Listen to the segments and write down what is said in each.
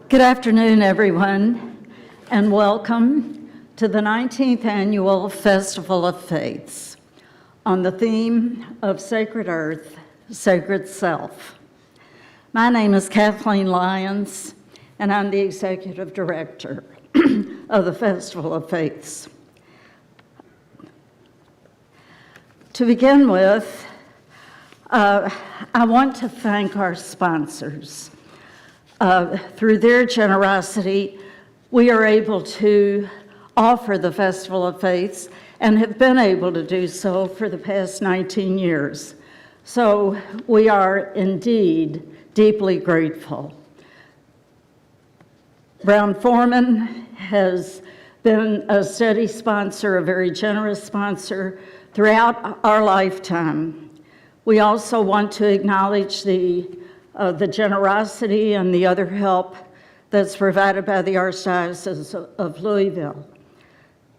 Good afternoon, everyone, and welcome to the 19th Annual Festival of Faiths on the theme of Sacred Earth, Sacred Self. My name is Kathleen Lyons, and I'm the Executive Director of the Festival of Faiths. To begin with, I want to thank our sponsors. Through their generosity, we are able to offer the Festival of Faiths and have been able to do so for the past 19 years. So we are indeed deeply grateful. Brown-Forman has been a steady sponsor, a very generous sponsor throughout our lifetime. We also want to acknowledge the generosity and the other help that's provided by the Archdiocese of Louisville.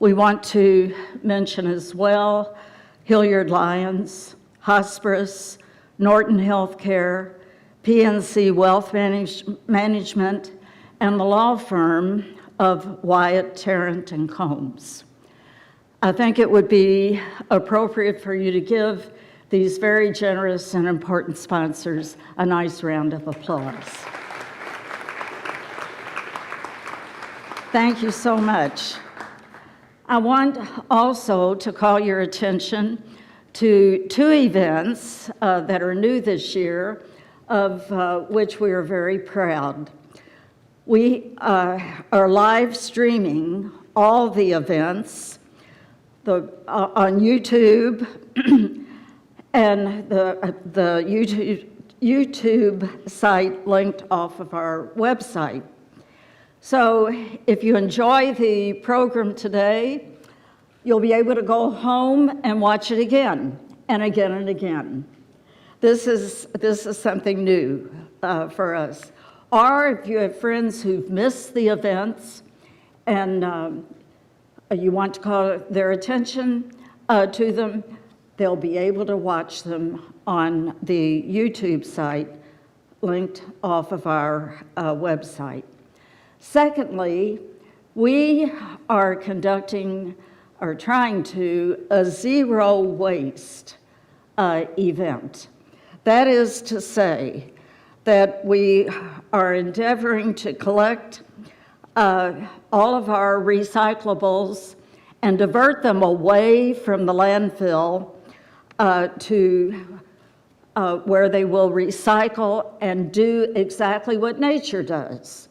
We want to mention as well Hilliard Lyons, Hospice, Norton Healthcare, PNC Wealth Management, and the law firm of Wyatt, Tarrant, and Combs. I think it would be appropriate for you to give these very generous and important sponsors a nice round of applause. Thank you so much. I want also to call your attention to two events that are new this year, of which we are very proud. We are live streaming all the events on YouTube and the YouTube site linked off of our website. So if you enjoy the program today, you'll be able to go home and watch it again and again and again. This is something new for us. Or if you have friends who've missed the events and you want to call their attention to them, they'll be able to watch them on the YouTube site linked off of our website. Secondly, we are conducting or trying to a zero waste event. That is to say that we are endeavoring to collect all of our recyclables and divert them away from the landfill to where they will recycle and do exactly what nature does.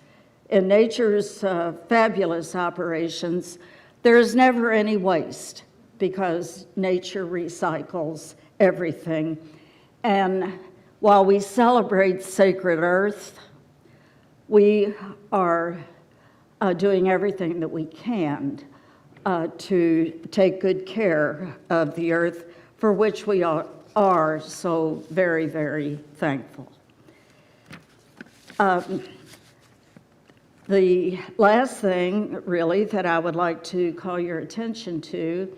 In nature's fabulous operations, there is never any waste because nature recycles everything. And while we celebrate Sacred Earth, we are doing everything that we can to take good care of the earth, for which we are so very, very thankful. The last thing, really, that I would like to call your attention to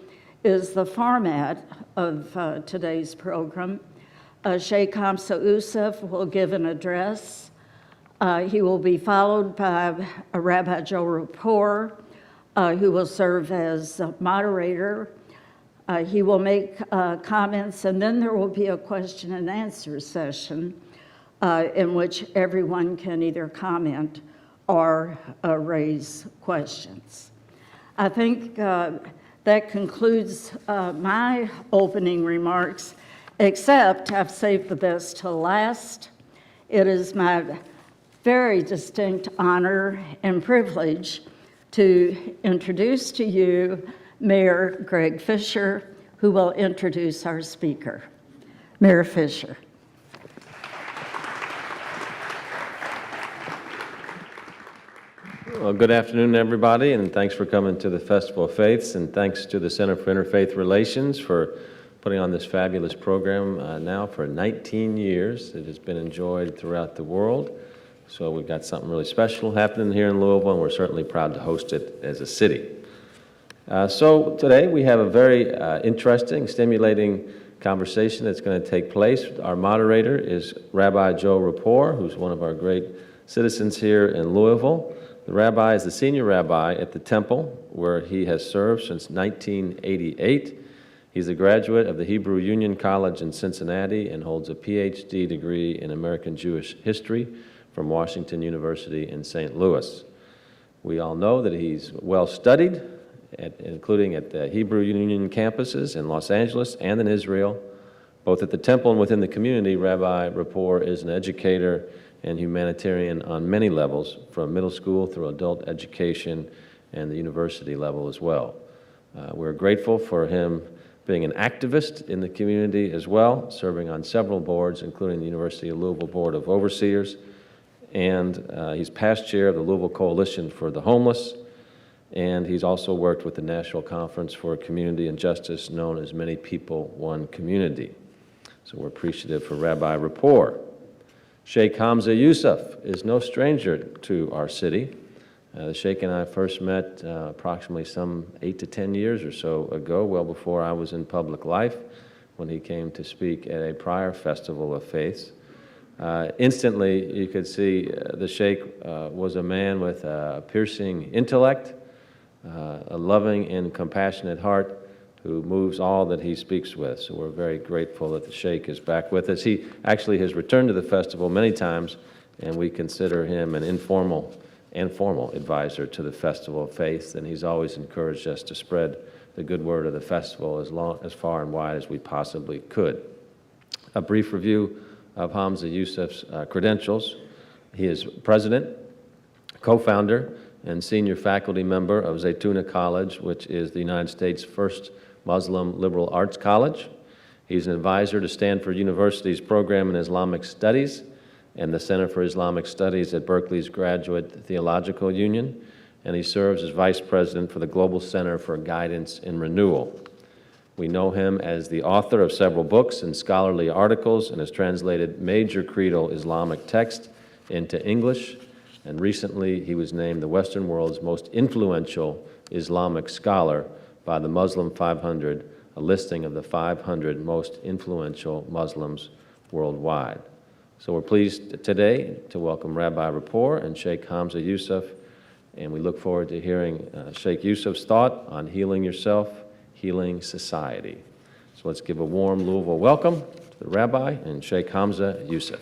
is the format of today's program. Shaykh Hamza Yusuf will give an address. He will be followed by Rabbi Joe Rapport, who will serve as moderator. He will make comments, and then there will be a question and answer session in which everyone can either comment or raise questions. I think that concludes my opening remarks, except I've saved the best till last. It is my very distinct honor and privilege to introduce to you Mayor Greg Fisher, who will introduce our speaker. Mayor Fisher. Well, good afternoon, everybody, and thanks for coming to the Festival of Faiths, and thanks to the Center for Interfaith Relations for putting on this fabulous program now for 19 years. It has been enjoyed throughout the world, so we've got something really special happening here in Louisville, and we're certainly proud to host it as a city. So today we have a very interesting, stimulating conversation that's going to take place. Our moderator is Rabbi Joe Rapport, who's one of our great citizens here in Louisville. The rabbi is the senior rabbi at the temple, where he has served since 1988. He's a graduate of the Hebrew Union College in Cincinnati and holds a PhD degree in American Jewish history from Washington University in St. Louis. We all know that he's well studied, including at the Hebrew Union campuses in Los Angeles and in Israel. Both at the temple and within the community, Rabbi Rapport is an educator and humanitarian on many levels, from middle school through adult education and the university level as well. We're grateful for him being an activist in the community as well, serving on several boards, including the University of Louisville Board of Overseers, and he's past chair of the Louisville Coalition for the Homeless, and he's also worked with the National Conference for Community and Justice, known as Many People, One Community. So we're appreciative for Rabbi Rapport. Shaykh Hamza Yusuf is no stranger to our city. The Shaykh and I first met approximately some 8 to 10 years or so ago, well before I was in public life, when he came to speak at a prior Festival of Faiths. Instantly, you could see the Shaykh was a man with a piercing intellect, a loving and compassionate heart, who moves all that he speaks with. So we're very grateful that the Shaykh is back with us. He actually has returned to the festival many times, and we consider him an informal and formal advisor to the Festival of Faith, and he's always encouraged us to spread the good word of the festival as far and wide as we possibly could. A brief review of Hamza Yusuf's credentials. He is president, co-founder, and senior faculty member of Zaytuna College, which is the United States' first Muslim liberal arts college. He's an advisor to Stanford University's program in Islamic Studies and the Center for Islamic Studies at Berkeley's Graduate Theological Union, and he serves as vice president for the Global Center for Guidance and Renewal. We know him as the author of several books and scholarly articles, and has translated major creedal Islamic texts into English, and recently he was named the Western world's most influential Islamic scholar by the Muslim 500, a listing of the 500 most influential Muslims worldwide. So we're pleased today to welcome Rabbi Rapport and Shaykh Hamza Yusuf, and we look forward to hearing Shaykh Yusuf's thought on healing yourself, healing society. So let's give a warm Louisville welcome to the Rabbi and Shaykh Hamza Yusuf.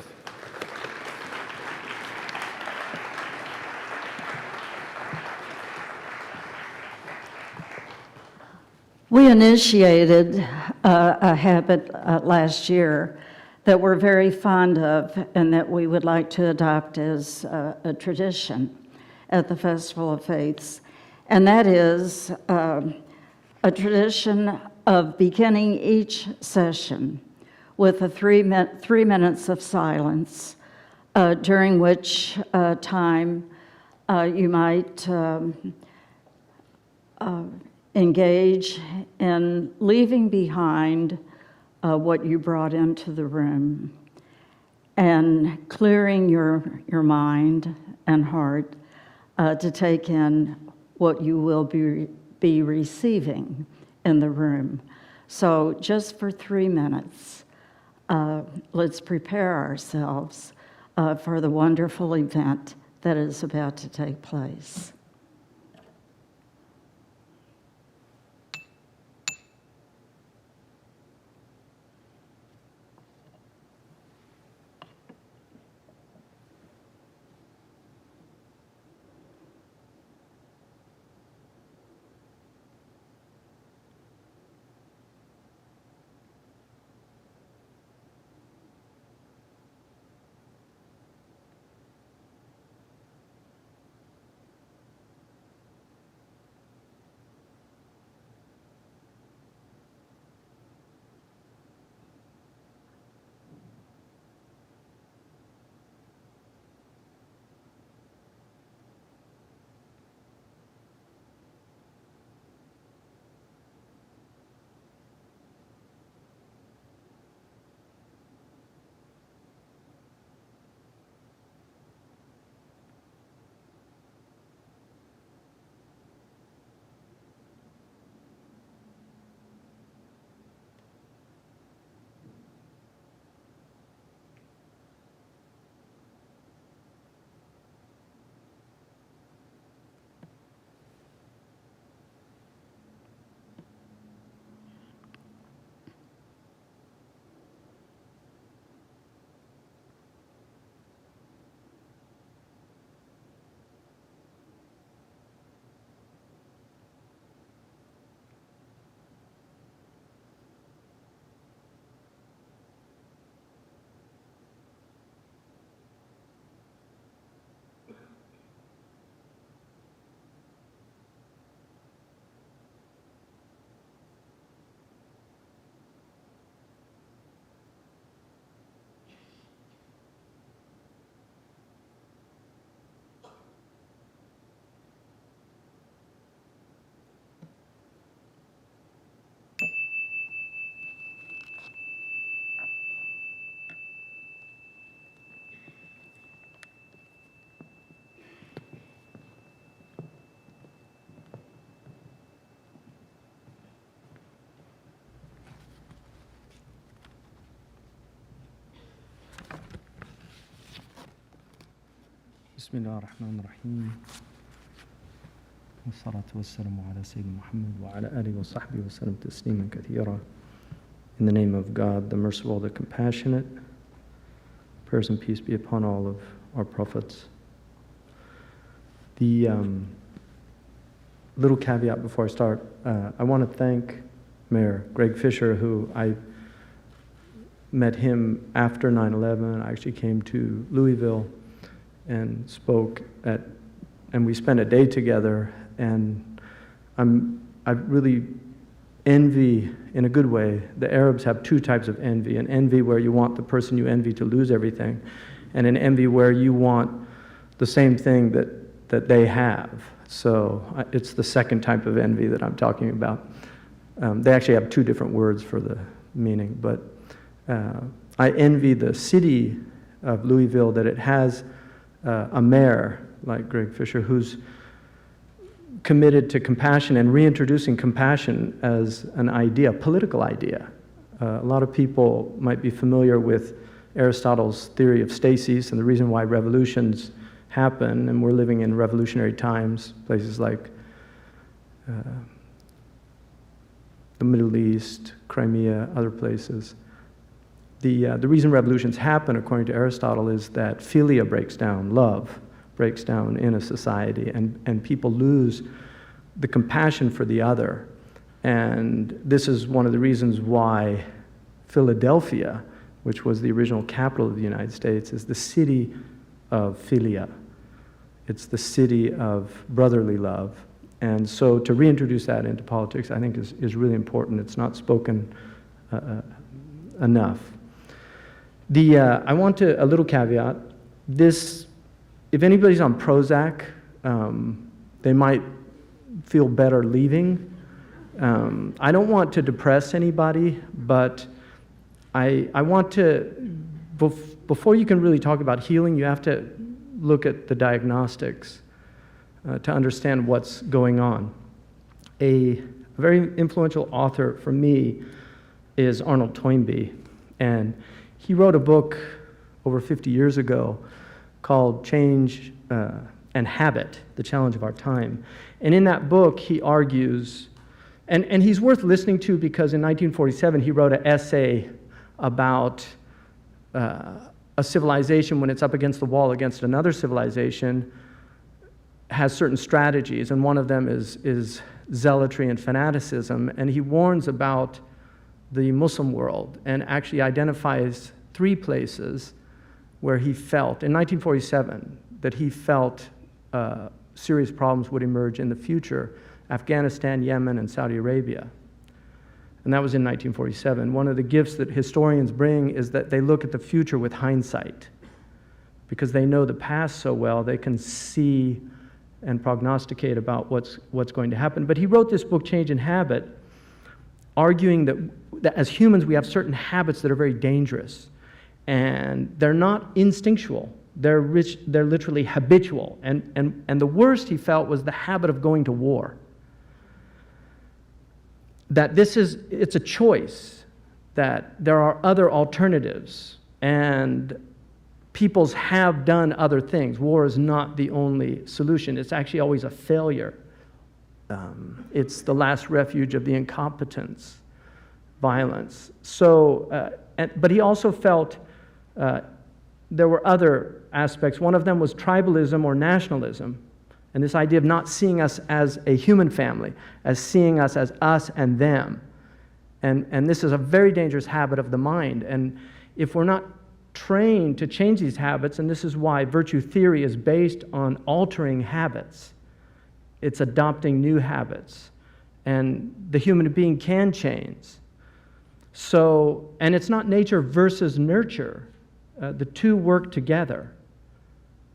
We initiated a habit last year that we're very fond of and that we would like to adopt as a tradition at the Festival of Faiths, and that is a tradition of beginning each session with a 3 minutes of silence, during which time you might engage in leaving behind what you brought into the room and clearing your mind and heart to take in what you will be receiving in the room. So just for 3 minutes, let's prepare ourselves for the wonderful event that is about to take place. بسم الله الرحمن الرحيم والصلاة والسلام على سيدنا محمد وعلى آله وصحبه وسلم تسليما كثيرا. In the name of God, the merciful, the compassionate, prayers and peace be upon all of our prophets. The little caveat before I start, I want to thank Mayor Greg Fisher, who I met him after 9/11. I actually came to Louisville and spoke and we spent a day together, and I really envy, in a good way, the Arabs have two types of envy: an envy where you want the person you envy to lose everything, and an envy where you want the same thing that they have. So it's the second type of envy that I'm talking about. They actually have two different words for the meaning, but I envy the city of Louisville that it has a mayor like Greg Fisher who's committed to compassion and reintroducing compassion as an idea, a political idea. A lot of people might be familiar with Aristotle's theory of stasis and the reason why revolutions happen, and we're living in revolutionary times, places like the Middle East, Crimea, other places. The reason revolutions happen, according to Aristotle, is that philia breaks down, love breaks down in a society, and people lose the compassion for the other. And this is one of the reasons why Philadelphia, which was the original capital of the United States, is the city of philia. It's the city of brotherly love. And so to reintroduce that into politics, I think is really important. It's not spoken enough. I want to, a little caveat, this, if anybody's on Prozac, they might feel better leaving. I don't want to depress anybody, but I want to, before you can really talk about healing, you have to look at the diagnostics to understand what's going on. A very influential author for me is Arnold Toynbee, and he wrote a book over 50 years ago called Change and Habit, The Challenge of Our Time. And in that book, he argues, and he's worth listening to because in 1947, he wrote an essay about a civilization when it's up against the wall against another civilization has certain strategies, and one of them is zealotry and fanaticism. And he warns about the Muslim world and actually identifies 3 places where he felt, in 1947, that he felt serious problems would emerge in the future: Afghanistan, Yemen, and Saudi Arabia. And that was in 1947. One of the gifts that historians bring is that they look at the future with hindsight. Because they know the past so well, they can see and prognosticate about what's going to happen. But he wrote this book, Change and Habit, arguing that as humans we have certain habits that are very dangerous. And they're not instinctual. They're literally habitual. And the worst he felt was the habit of going to war. That it's a choice, that there are other alternatives, and peoples have done other things. War is not the only solution. It's actually always a failure. It's the last refuge of the incompetents, violence. So, but he also felt there were other aspects. One of them was tribalism or nationalism, and this idea of not seeing us as a human family, as seeing us as us and them. And this is a very dangerous habit of the mind. And if we're not trained to change these habits, and this is why virtue theory is based on altering habits, it's adopting new habits. And the human being can change. So, and it's not nature versus nurture. The two work together.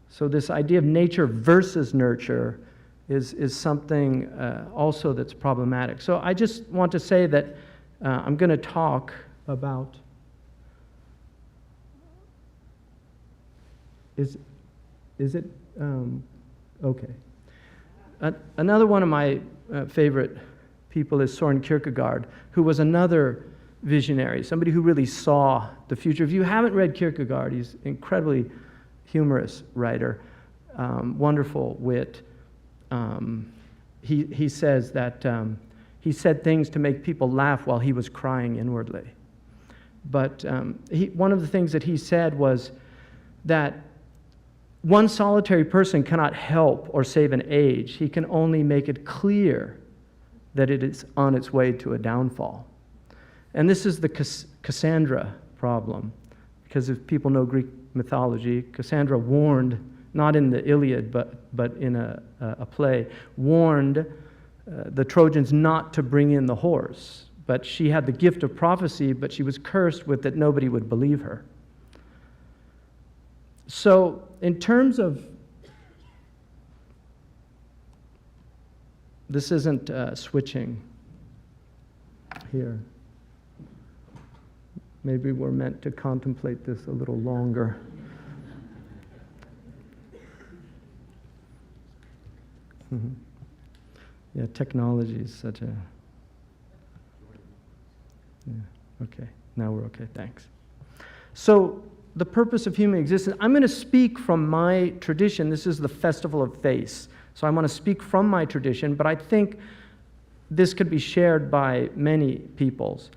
So this idea of nature versus nurture is something also that's problematic. So I just want to say that I'm going to talk about, is it, okay. Another one of my favorite people is Søren Kierkegaard, who was another visionary, somebody who really saw the future. If you haven't read Kierkegaard, he's an incredibly humorous writer. wonderful wit. He says that he said things to make people laugh while he was crying inwardly. But one of the things that he said was that one solitary person cannot help or save an age. He can only make it clear that it is on its way to a downfall. And this is the Cassandra problem, because if people know Greek mythology, Cassandra warned, not in the Iliad, but in a play, warned the Trojans not to bring in the horse. But she had the gift of prophecy, but she was cursed with that nobody would believe her. So, in terms of, this isn't switching here. Maybe we're meant to contemplate this a little longer. Yeah, technology is such a... Yeah, okay, now we're okay, thanks. So, the purpose of human existence, I'm going to speak from my tradition. This is the Festival of Faiths. So I'm going to speak from my tradition, but I think this could be shared by many peoples.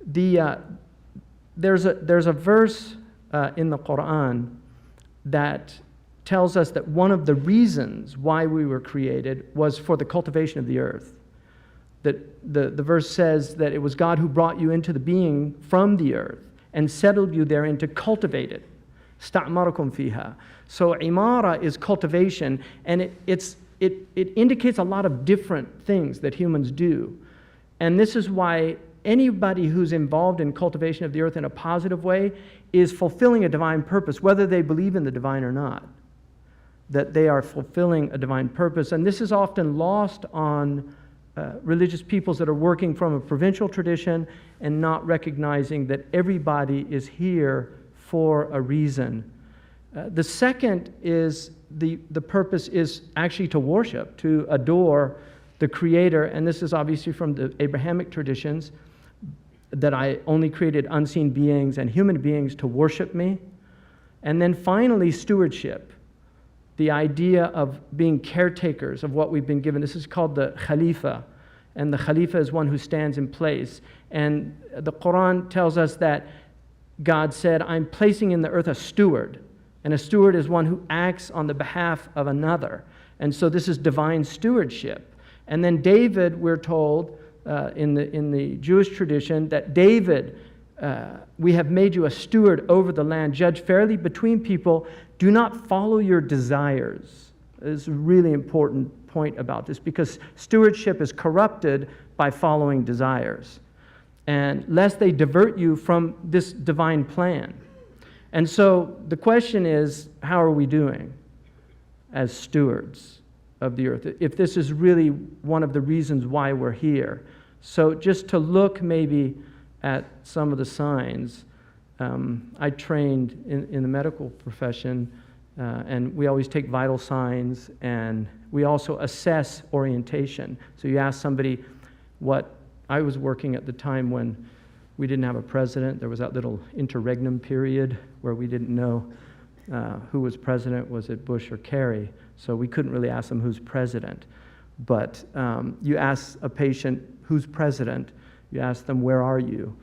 There's a verse in the Quran that tells us that one of the reasons why we were created was for the cultivation of the earth. That the verse says that it was God who brought you into the being from the earth and settled you therein to cultivate it. Sta'marakum fiha. So imara is cultivation, and it indicates a lot of different things that humans do. And this is why anybody who's involved in cultivation of the earth in a positive way is fulfilling a divine purpose, whether they believe in the divine or not. That they are fulfilling a divine purpose. And this is often lost on religious peoples that are working from a provincial tradition and not recognizing that everybody is here for a reason. The second is the purpose is actually to worship, to adore the Creator, and this is obviously from the Abrahamic traditions, that I only created unseen beings and human beings to worship me. And then finally, stewardship, the idea of being caretakers of what we've been given. This is called the Khalifa, and the Khalifa is one who stands in place. And the Quran tells us that God said, I'm placing in the earth a steward, and a steward is one who acts on the behalf of another. And so this is divine stewardship. And then David, we're told in the Jewish tradition, that David, we have made you a steward over the land, judge fairly between people, do not follow your desires. It's a really important point about this, because stewardship is corrupted by following desires, and lest they divert you from this divine plan. And so the question is, how are we doing as stewards of the earth, if this is really one of the reasons why we're here? So just to look maybe at some of the signs. I trained in the medical profession, and we always take vital signs, and we also assess orientation. So you ask somebody what... I was working at the time when we didn't have a president. There was that little interregnum period where we didn't know who was president. Was it Bush or Kerry? So we couldn't really ask them who's president. But you ask a patient who's president, you ask them, where are you?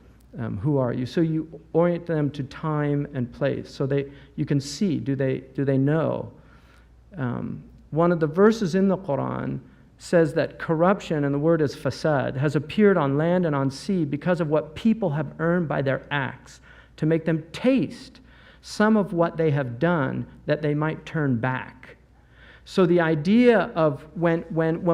Who are you? So you orient them to time and place, so you can see, do they know? One of the verses in the Quran says that corruption, and the word is fasad, has appeared on land and on sea because of what people have earned by their acts, to make them taste some of what they have done, that they might turn back. So the idea of when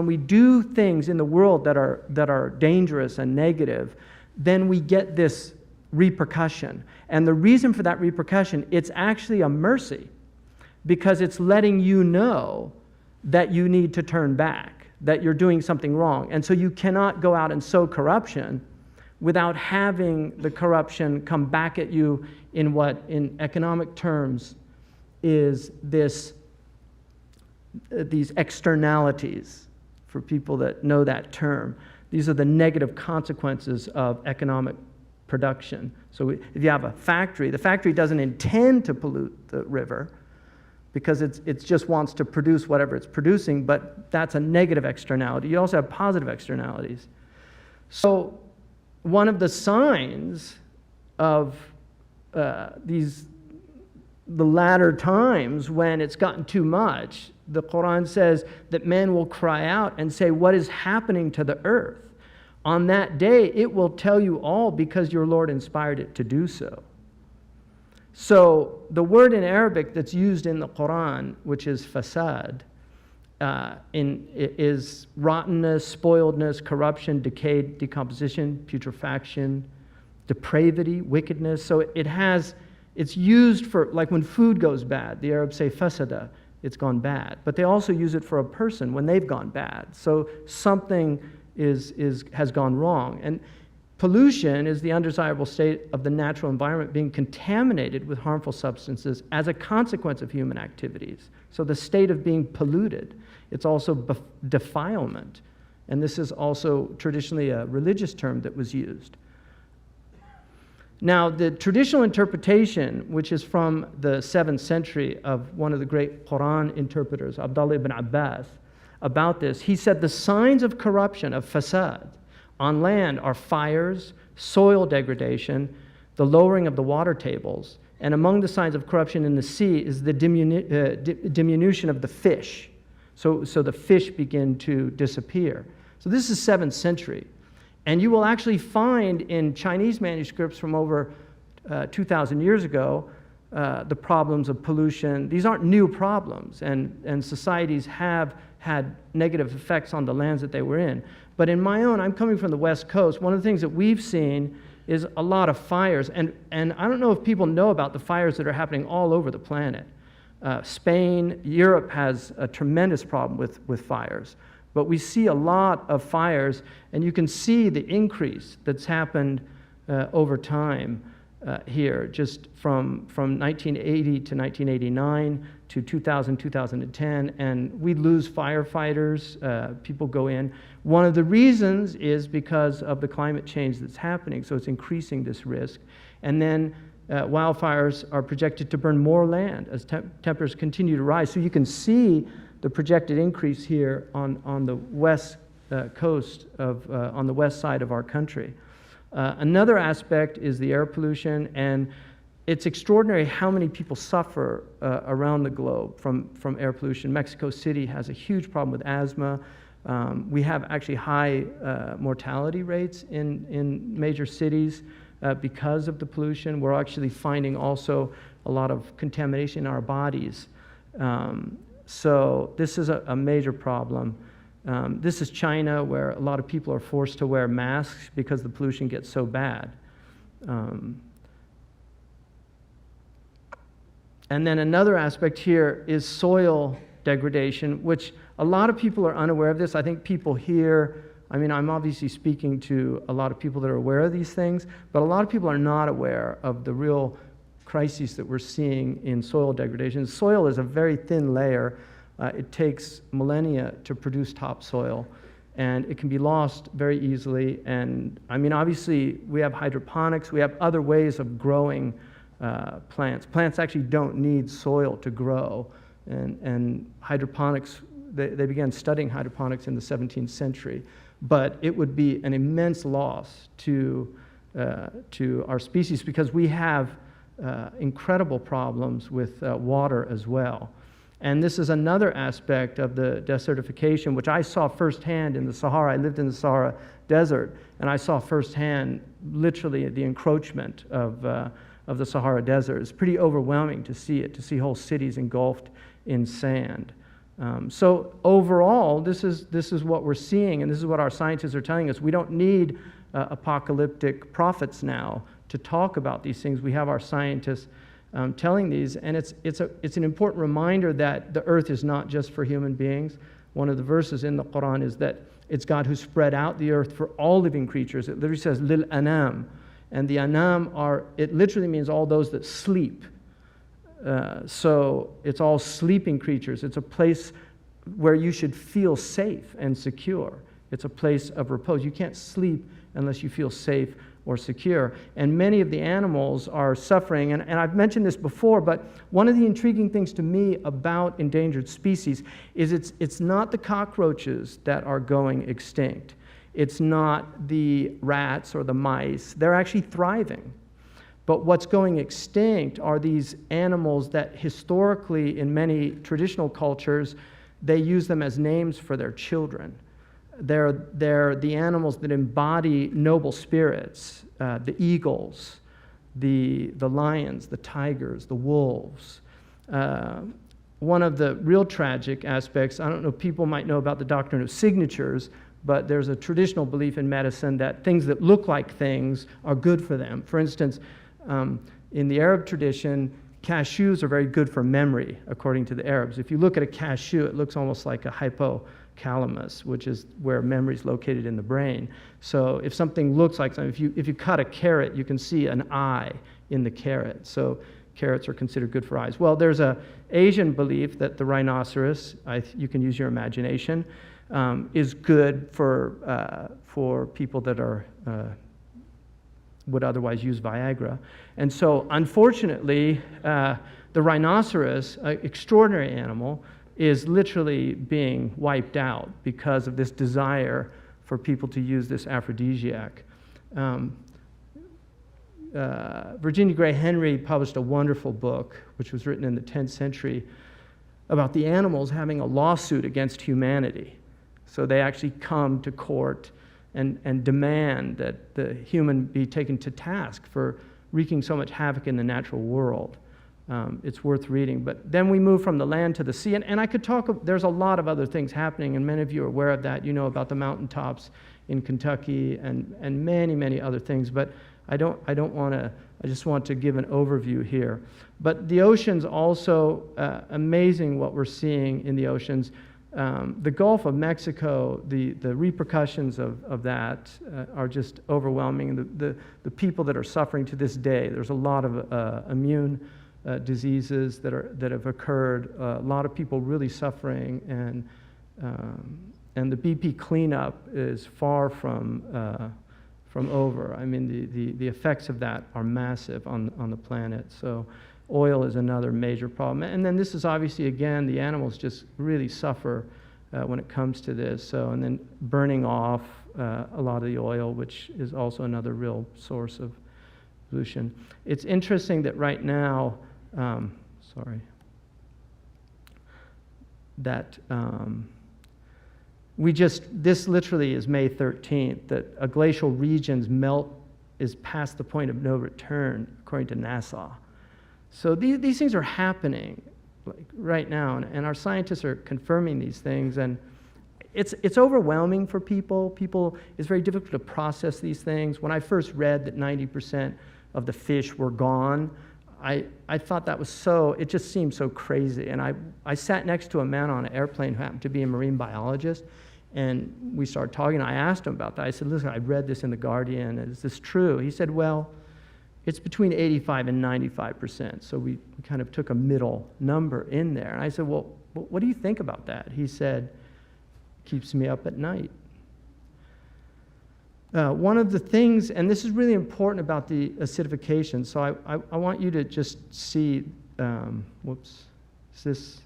we do things in the world that are dangerous and negative, then we get this repercussion. And the reason for that repercussion, it's actually a mercy, because it's letting you know that you need to turn back, that you're doing something wrong. And so you cannot go out and sow corruption without having the corruption come back at you in what, in economic terms, is these externalities, for people that know that term. These are the negative consequences of economic production. So if you have a factory, the factory doesn't intend to pollute the river, because it just wants to produce whatever it's producing, but that's a negative externality. You also have positive externalities. So one of the signs of the latter times when it's gotten too much, the Quran says that men will cry out and say, what is happening to the earth? On that day, it will tell you all because your Lord inspired it to do so. So the word in Arabic that's used in the Quran, which is fasad, is rottenness, spoiledness, corruption, decay, decomposition, putrefaction, depravity, wickedness. So it's used for, like when food goes bad, the Arabs say fasada, it's gone bad. But they also use it for a person when they've gone bad. So something has gone wrong. And pollution is the undesirable state of the natural environment being contaminated with harmful substances as a consequence of human activities. So the state of being polluted. It's also defilement. And this is also traditionally a religious term that was used. Now, the traditional interpretation, which is from the 7th century of one of the great Quran interpreters, Abdullah ibn Abbas, about this, he said the signs of corruption, of fasad, on land are fires, soil degradation, the lowering of the water tables, and among the signs of corruption in the sea is the diminution of the fish. So the fish begin to disappear. So this is 7th century. And you will actually find in Chinese manuscripts from over 2,000 years ago the problems of pollution. These aren't new problems, and societies have had negative effects on the lands that they were in. But in my own, I'm coming from the West Coast, one of the things that we've seen is a lot of fires. And I don't know if people know about the fires that are happening all over the planet. Spain, Europe has a tremendous problem with fires. But we see a lot of fires, and you can see the increase that's happened over time here, just from 1980 to 1989 to 2000, 2010, and we lose firefighters, people go in. One of the reasons is because of the climate change that's happening, so it's increasing this risk. And then wildfires are projected to burn more land as temperatures continue to rise. So you can see the projected increase here on the west coast on the west side of our country. Another aspect is the air pollution, and it's extraordinary how many people suffer around the globe from air pollution. Mexico City has a huge problem with asthma. We have actually high mortality rates in major cities because of the pollution. We're actually finding also a lot of contamination in our bodies. So this is a major problem. This is China, where a lot of people are forced to wear masks because the pollution gets so bad. And then another aspect here is soil degradation, which a lot of people are unaware of this. I think people here, I mean, I'm obviously speaking to a lot of people that are aware of these things, but a lot of people are not aware of the real crises that we're seeing in soil degradation. Soil is a very thin layer. It takes millennia to produce topsoil, and it can be lost very easily. And I mean, obviously, we have hydroponics. We have other ways of growing plants. Plants actually don't need soil to grow. And hydroponics, they began studying hydroponics in the 17th century. But it would be an immense loss to our species because we have incredible problems with water as well. And this is another aspect of the desertification, which I saw firsthand in the Sahara. I lived in the Sahara Desert, and I saw firsthand literally the encroachment of the Sahara Desert. It's pretty overwhelming to see whole cities engulfed in sand. So overall, this is what we're seeing, and this is what our scientists are telling us. We don't need apocalyptic prophets now to talk about these things. We have our scientists telling these, and it's an important reminder that the earth is not just for human beings. One of the verses in the Quran is that it's God who spread out the earth for all living creatures. It literally says lil anam, and the anam it literally means all those that sleep. So it's all sleeping creatures. It's a place where you should feel safe and secure. It's a place of repose. You can't sleep unless you feel safe or secure. And many of the animals are suffering. And I've mentioned this before, but one of the intriguing things to me about endangered species is it's not the cockroaches that are going extinct. It's not the rats or the mice. They're actually thriving. But what's going extinct are these animals that historically, in many traditional cultures, they use them as names for their children. They're the animals that embody noble spirits, the eagles, the lions, the tigers, the wolves. One of the real tragic aspects, I don't know, people might know about the doctrine of signatures, but there's a traditional belief in medicine that things that look like things are good for them. For instance, in the Arab tradition, cashews are very good for memory, according to the Arabs. If you look at a cashew, it looks almost like a hypothalamus, which is where memory is located in the brain. So if something looks like something, if you cut a carrot, you can see an eye in the carrot. So carrots are considered good for eyes. Well, there's an Asian belief that the rhinoceros, you can use your imagination, is good for people that are would otherwise use Viagra. And so, unfortunately, the rhinoceros, an extraordinary animal, is literally being wiped out because of this desire for people to use this aphrodisiac. Virginia Gray Henry published a wonderful book, which was written in the 10th century, about the animals having a lawsuit against humanity. So they actually come to court and demand that the human be taken to task for wreaking so much havoc in the natural world. It's worth reading. But then we move from the land to the sea. And I could talk, there's a lot of other things happening, and many of you are aware of that. You know about the mountaintops in Kentucky and many, many other things. But I don't want to, I just want to give an overview here. But the oceans also, amazing what we're seeing in the oceans. The Gulf of Mexico, the repercussions of that are just overwhelming. The people that are suffering to this day, there's a lot of immune diseases that have occurred, a lot of people really suffering, and the BP cleanup is far from over. I mean, the effects of that are massive on the planet. So oil is another major problem. And then this is obviously, again, the animals just really suffer when it comes to this. So, and then burning off a lot of the oil, which is also another real source of pollution. It's interesting that right now, this literally is May 13th, that a glacial region's melt is past the point of no return, according to NASA. So these things are happening like right now, and our scientists are confirming these things, and it's overwhelming for people. It's very difficult to process these things. When I first read that 90% of the fish were gone, I thought that was it just seemed so crazy. And I sat next to a man on an airplane who happened to be a marine biologist, and we started talking. I asked him about that. I said, listen, I read this in The Guardian. Is this true? He said, well, it's between 85 and 95%. So we kind of took a middle number in there. And I said, well, what do you think about that? He said, keeps me up at night. One of the things, and this is really important about the acidification, so I want you to just see, is this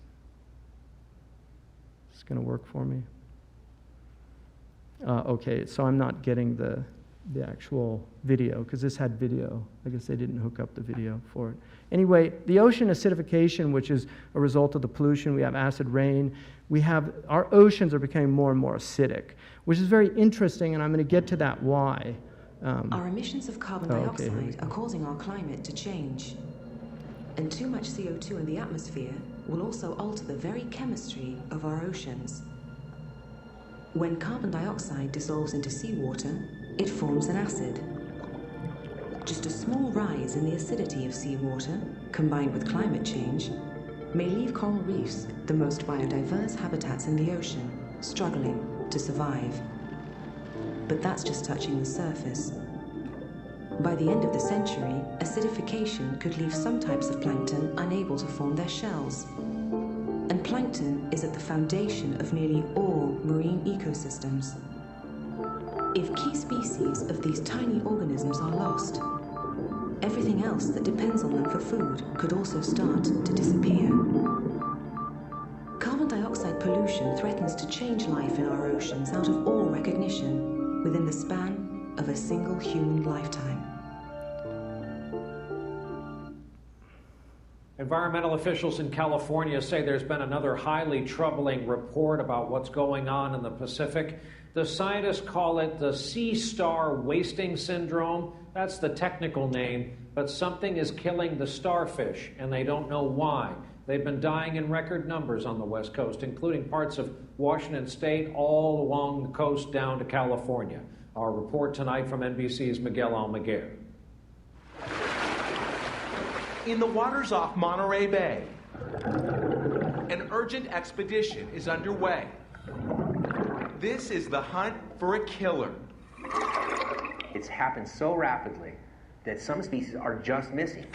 going to work for me? Okay, so I'm not getting the actual video, because this had video. I guess they didn't hook up the video for it. Anyway, the ocean acidification, which is a result of the pollution, we have acid rain, our oceans are becoming more and more acidic, which is very interesting, and I'm going to get to that why. Our emissions of carbon dioxide are causing our climate to change. And too much CO2 in the atmosphere will also alter the very chemistry of our oceans. When carbon dioxide dissolves into seawater, it forms an acid. Just a small rise in the acidity of seawater, combined with climate change, may leave coral reefs, the most biodiverse habitats in the ocean, struggling to survive. But that's just touching the surface. By the end of the century, acidification could leave some types of plankton unable to form their shells. And plankton is at the foundation of nearly all marine ecosystems. If key species of these tiny organisms are lost. Everything else that depends on them for food could also start to disappear. Carbon dioxide pollution threatens to change life in our oceans out of all recognition within the span of a single human lifetime. Environmental officials in California say there's been another highly troubling report about what's going on in the Pacific. The scientists call it the sea star wasting syndrome. That's the technical name, but something is killing the starfish, and they don't know why. They've been dying in record numbers on the West Coast, including parts of Washington State, all along the coast down to California. Our report tonight from NBC's Miguel Almaguer. In the waters off Monterey Bay, an urgent expedition is underway. This is the hunt for a killer. It's happened so rapidly that some species are just missing.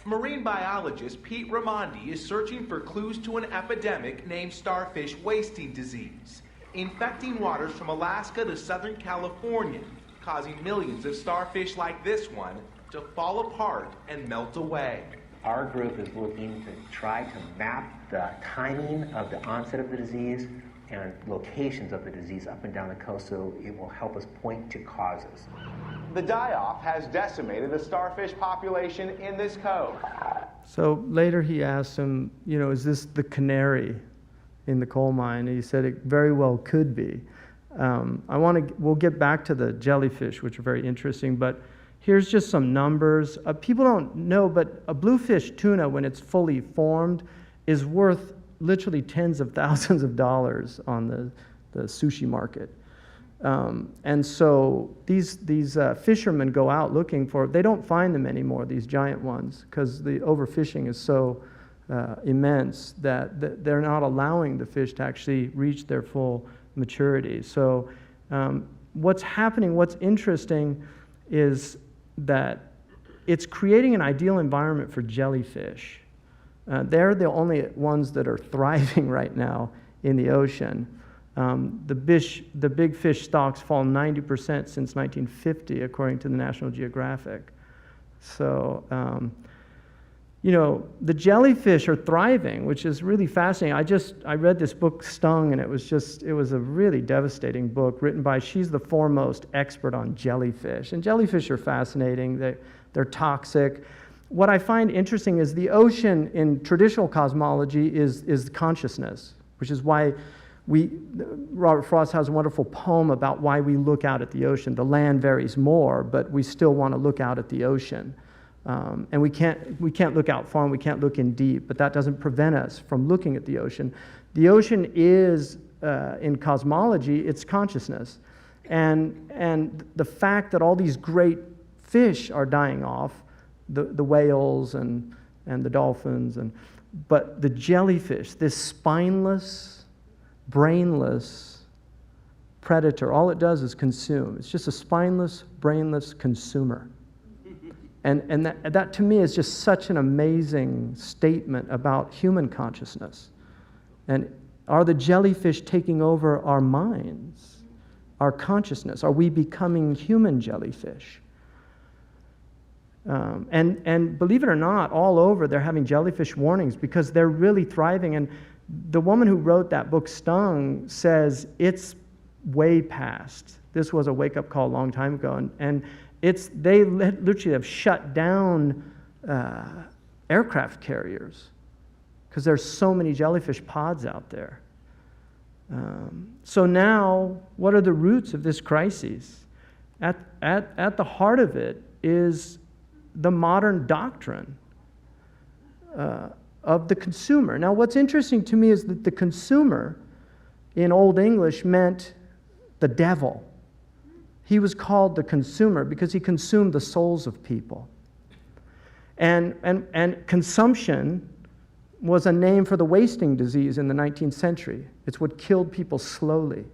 Marine biologist Pete Raimondi is searching for clues to an epidemic named starfish wasting disease, infecting waters from Alaska to Southern California, causing millions of starfish like this one to fall apart and melt away. Our group is looking to try to map the timing of the onset of the disease and locations of the disease up and down the coast so it will help us point to causes. The die-off has decimated the starfish population in this cove. So later he asked him, you know, is this the canary in the coal mine? And he said it very well could be. We'll get back to the jellyfish, which are very interesting, but here's just some numbers. People don't know, but a bluefish tuna, when it's fully formed, is worth literally tens of thousands of dollars on the sushi market. And so these fishermen go out looking for, they don't find them anymore, these giant ones, because the overfishing is so immense that they're not allowing the fish to actually reach their full maturity. So what's happening, what's interesting is that it's creating an ideal environment for jellyfish. They're the only ones that are thriving right now in the ocean. The big fish stocks fall 90% since 1950, according to the National Geographic. So, the jellyfish are thriving, which is really fascinating. I read this book, Stung, and it was a really devastating book written by, she's the foremost expert on jellyfish. And jellyfish are fascinating. They're toxic. What I find interesting is the ocean in traditional cosmology is consciousness, which is why Robert Frost has a wonderful poem about why we look out at the ocean. The land varies more, but we still want to look out at the ocean. And we can't look out far and we can't look in deep, but that doesn't prevent us from looking at the ocean. The ocean is, in cosmology, it's consciousness. And the fact that all these great fish are dying off, the whales and the dolphins, but the jellyfish, this spineless, brainless predator, all it does is consume. It's just a spineless, brainless consumer. And that to me is just such an amazing statement about human consciousness. And are the jellyfish taking over our minds, our consciousness? Are we becoming human jellyfish? And believe it or not, all over they're having jellyfish warnings because they're really thriving. And the woman who wrote that book, Stung, says it's way past. This was a wake-up call a long time ago. And they literally have shut down aircraft carriers because there's so many jellyfish pods out there. So now, what are the roots of this crisis? At the heart of it is the modern doctrine of the consumer. Now, what's interesting to me is that the consumer, in Old English, meant the devil. He was called the consumer because he consumed the souls of people. And consumption was a name for the wasting disease in the 19th century. It's what killed people slowly.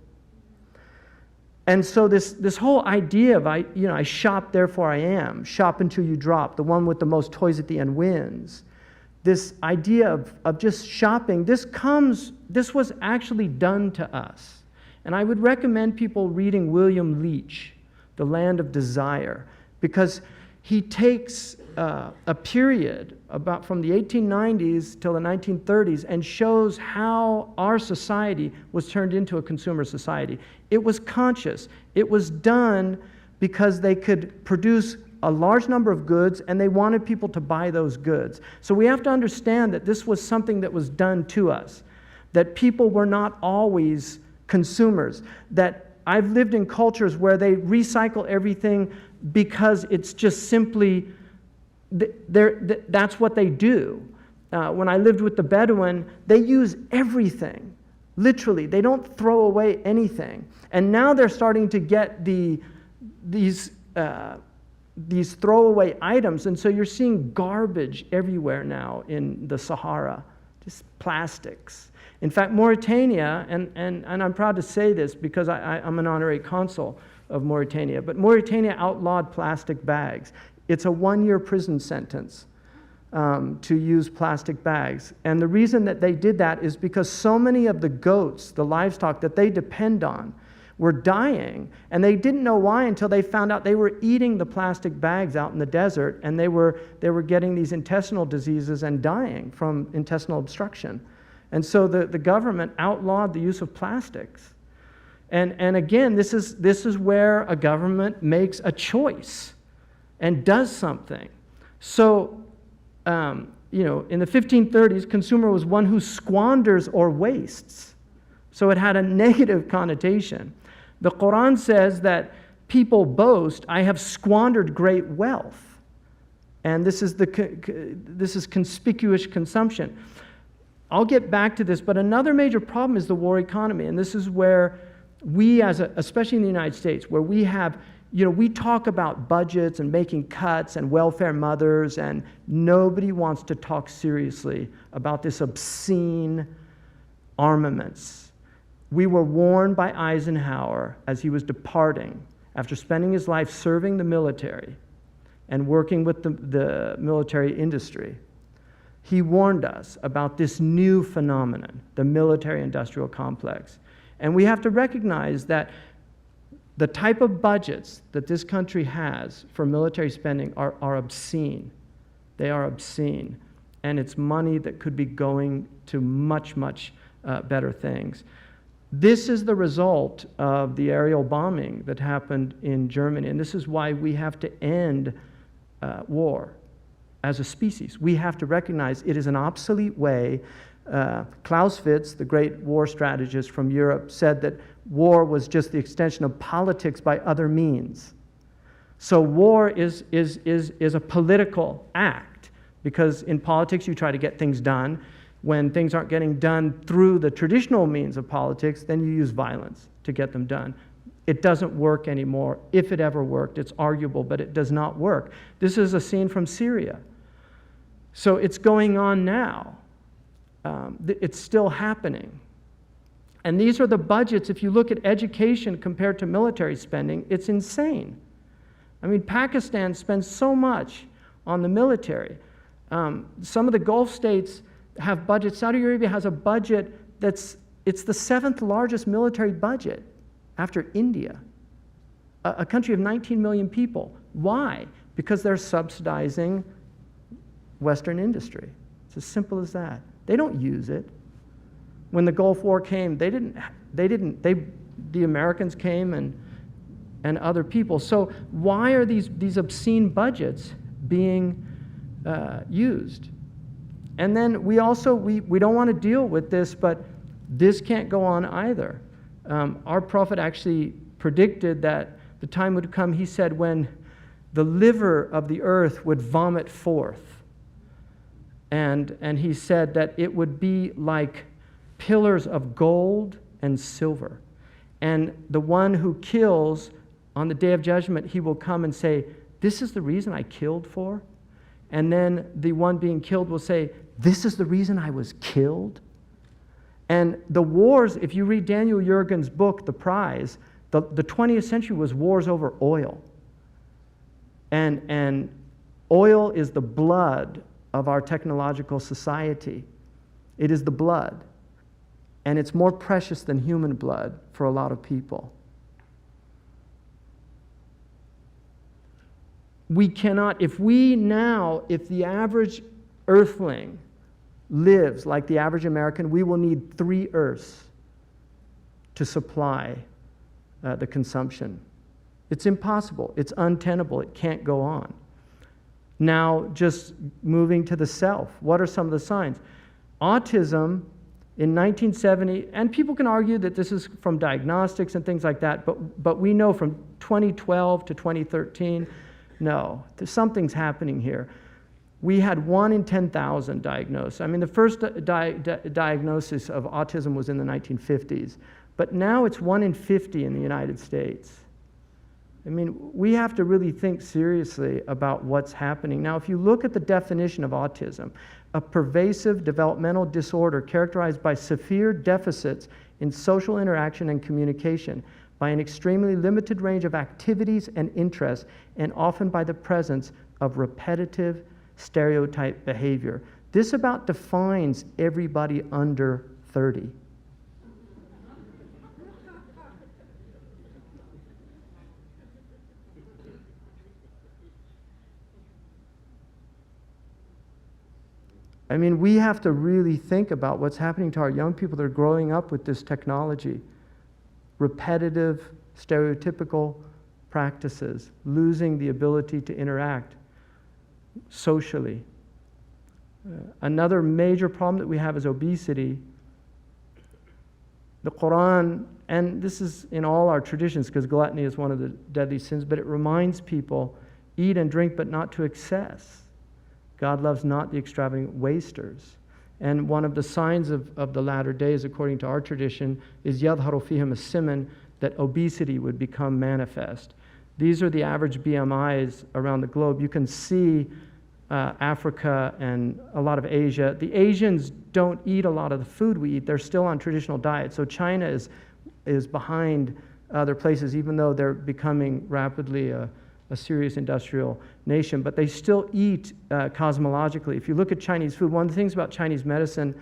And so this whole idea of, I shop, therefore I am, shop until you drop, the one with the most toys at the end wins. This idea of just shopping, this was actually done to us. And I would recommend people reading William Leach, the land of desire, because he takes a period about from the 1890s till the 1930s and shows how our society was turned into a consumer society. It was conscious. It was done because they could produce a large number of goods and they wanted people to buy those goods. So we have to understand that this was something that was done to us, that people were not always consumers, that I've lived in cultures where they recycle everything because it's just simply, that's what they do. When I lived with the Bedouin, they use everything, literally. They don't throw away anything. And now they're starting to get these throwaway items, and so you're seeing garbage everywhere now in the Sahara, just plastics. In fact, Mauritania, and I'm proud to say this because I'm an honorary consul of Mauritania, but Mauritania outlawed plastic bags. It's a 1-year prison sentence to use plastic bags. And the reason that they did that is because so many of the goats, the livestock that they depend on, were dying, and they didn't know why until they found out they were eating the plastic bags out in the desert, and they were getting these intestinal diseases and dying from intestinal obstruction. And so the government outlawed the use of plastics. And again, this is where a government makes a choice and does something. So, in the 1530s, consumer was one who squanders or wastes. So it had a negative connotation. The Quran says that people boast, I have squandered great wealth. And this is conspicuous consumption. I'll get back to this, but another major problem is the war economy. And this is where we, especially in the United States, where we have, we talk about budgets and making cuts and welfare mothers, and nobody wants to talk seriously about this obscene armaments. We were warned by Eisenhower as he was departing, after spending his life serving the military and working with the military industry. He warned us about this new phenomenon, the military-industrial complex. And we have to recognize that the type of budgets that this country has for military spending are obscene. They are obscene. And it's money that could be going to much, much better things. This is the result of the aerial bombing that happened in Germany. And this is why we have to end war as a species. We have to recognize it is an obsolete way. Clausewitz, the great war strategist from Europe, said that war was just the extension of politics by other means. So war is a political act, because in politics you try to get things done. When things aren't getting done through the traditional means of politics, then you use violence to get them done. It doesn't work anymore. If it ever worked, it's arguable, but it does not work. This is a scene from Syria. So it's going on now. It's still happening. And these are the budgets. If you look at education compared to military spending, it's insane. I mean, Pakistan spends so much on the military. Some of the Gulf states have budgets. Saudi Arabia has a budget it's the 7th largest military budget after India, a country of 19 million people. Why? Because they're subsidizing Western industry. It's as simple as that. They don't use it. When the Gulf War came, the Americans came and other people. So why are these obscene budgets being used? And then we don't want to deal with this, but this can't go on either. Our prophet actually predicted that the time would come, he said, when the liver of the earth would vomit forth. And he said that it would be like pillars of gold and silver. And the one who kills, on the day of judgment, he will come and say, this is the reason I killed for? And then the one being killed will say, this is the reason I was killed? And the wars, if you read Daniel Yergin's book, The Prize, the 20th century was wars over oil. And oil is the blood of our technological society. It is the blood. And it's more precious than human blood for a lot of people. we cannot, if the average earthling lives like the average American, we will need 3 Earths to supply the consumption. It's impossible. It's untenable. It can't go on. Now, just moving to the self, what are some of the signs? Autism in 1970, and people can argue that this is from diagnostics and things like that, but we know from 2012 to 2013, no, something's happening here. We had 1 in 10,000 diagnosed. I mean, the first diagnosis of autism was in the 1950s, but now it's 1 in 50 in the United States. I mean, we have to really think seriously about what's happening. Now, if you look at the definition of autism, a pervasive developmental disorder characterized by severe deficits in social interaction and communication, by an extremely limited range of activities and interests, and often by the presence of repetitive stereotype behavior. This about defines everybody under 30. I mean, we have to really think about what's happening to our young people that are growing up with this technology. Repetitive, stereotypical practices, losing the ability to interact socially. Another major problem that we have is obesity. The Quran, and this is in all our traditions because gluttony is one of the deadly sins, but it reminds people, eat and drink, but not to excess. God loves not the extravagant wasters. And one of the signs of the latter days, according to our tradition, is يَظْهَرُ فِيهِمْ السِّمَنُ, that obesity would become manifest. These are the average BMIs around the globe. You can see Africa and a lot of Asia. The Asians don't eat a lot of the food we eat. They're still on traditional diets. So China is behind other places, even though they're becoming rapidly a serious industrial nation, but they still eat cosmologically. If you look at Chinese food, one of the things about Chinese medicine,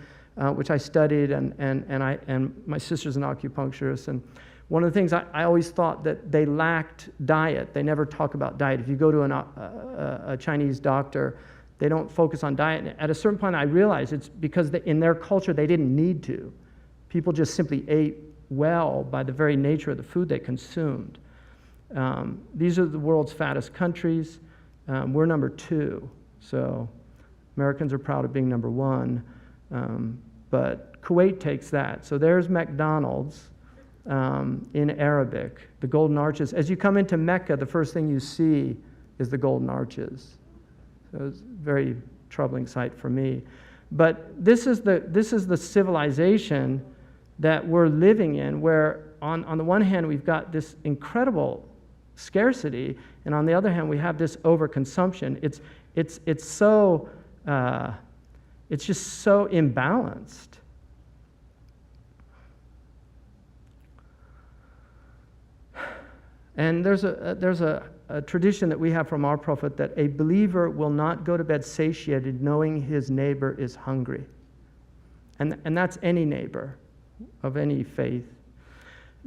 which I studied, and my sister's an acupuncturist, and one of the things I always thought that they lacked diet. They never talk about diet. If you go to a Chinese doctor, they don't focus on diet. And at a certain point, I realized it's because in their culture, they didn't need to. People just simply ate well by the very nature of the food they consumed. These are the world's fattest countries. We're number 2, so Americans are proud of being number 1, but Kuwait takes that. So there's McDonald's in Arabic, the Golden Arches. As you come into Mecca, the first thing you see is the Golden Arches. So it's a very troubling sight for me. But this is the civilization that we're living in, where on the one hand we've got this incredible scarcity, and on the other hand we have this overconsumption. It's just so imbalanced. And there's a tradition that we have from our prophet that a believer will not go to bed satiated knowing his neighbor is hungry. And that's any neighbor of any faith.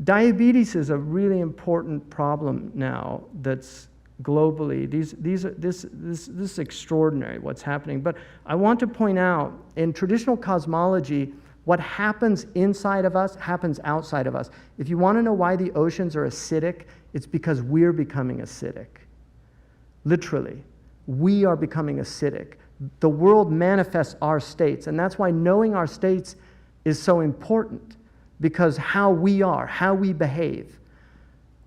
Diabetes is a really important problem now that's globally. This is extraordinary what's happening. But I want to point out, in traditional cosmology, what happens inside of us happens outside of us. If you want to know why the oceans are acidic, it's because we're becoming acidic. Literally, we are becoming acidic. The world manifests our states, and that's why knowing our states is so important, because how we are, how we behave,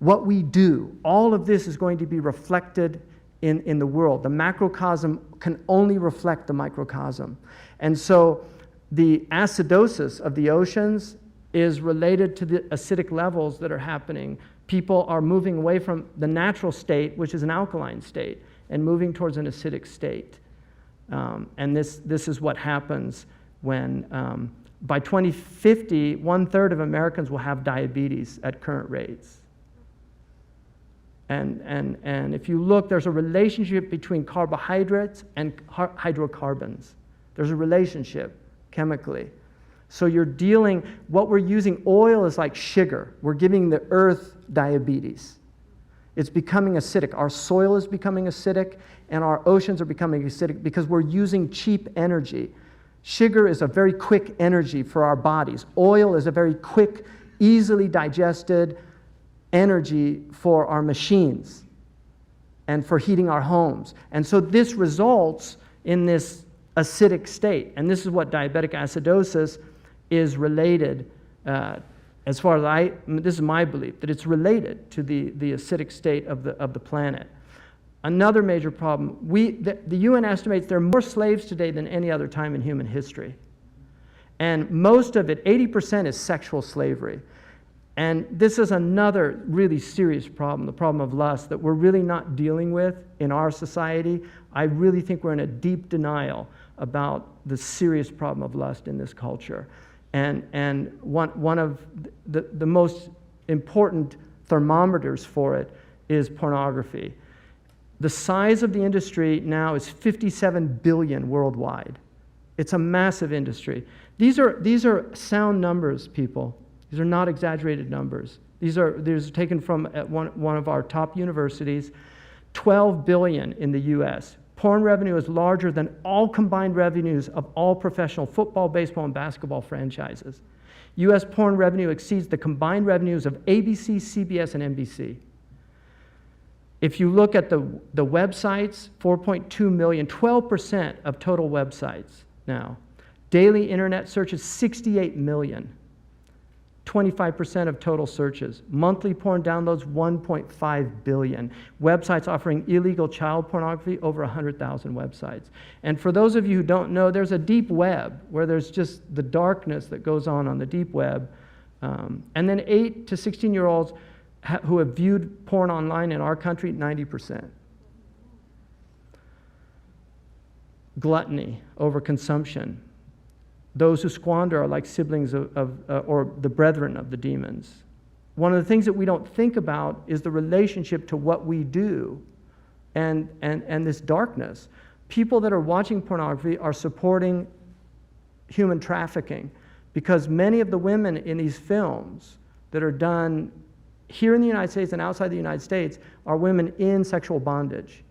what we do, all of this is going to be reflected in the world. The macrocosm can only reflect the microcosm. And so the acidosis of the oceans is related to the acidic levels that are happening. People are moving away from the natural state, which is an alkaline state, and moving towards an acidic state. And this is what happens when, by 2050, 1/3 of Americans will have diabetes at current rates. And if you look, there's a relationship between carbohydrates and hydrocarbons. There's a relationship chemically. So what we're using, oil is like sugar. We're giving the earth diabetes. It's becoming acidic. Our soil is becoming acidic, and our oceans are becoming acidic because we're using cheap energy. Sugar is a very quick energy for our bodies. Oil is a very quick, easily digested energy for our machines and for heating our homes. And so this results in this acidic state. And this is what diabetic acidosis is related, as far as this is my belief, that it's related to the acidic state of the planet. Another major problem, the UN estimates there are more slaves today than any other time in human history. And most of it, 80%, is sexual slavery. And this is another really serious problem, the problem of lust, that we're really not dealing with in our society. I really think we're in a deep denial about the serious problem of lust in this culture. And one of the most important thermometers for it is pornography. The size of the industry now is 57 billion worldwide. It's a massive industry. These are sound numbers, people. These are not exaggerated numbers. These are taken from one of our top universities. 12 billion in the US. Porn revenue is larger than all combined revenues of all professional football, baseball, and basketball franchises. US porn revenue exceeds the combined revenues of ABC, CBS, and NBC. If you look at the websites, 4.2 million, 12% of total websites now. Daily internet searches, 68 million. 25% of total searches. Monthly porn downloads, 1.5 billion. Websites offering illegal child pornography, over 100,000 websites. And for those of you who don't know, there's a deep web where there's just the darkness that goes on the deep web. And then 8 to 16-year-olds who have viewed porn online in our country, 90%. Gluttony, overconsumption. Those who squander are like siblings or the brethren of the demons. One of the things that we don't think about is the relationship to what we do and this darkness. People that are watching pornography are supporting human trafficking because many of the women in these films that are done here in the United States and outside the United States are women in sexual bondage.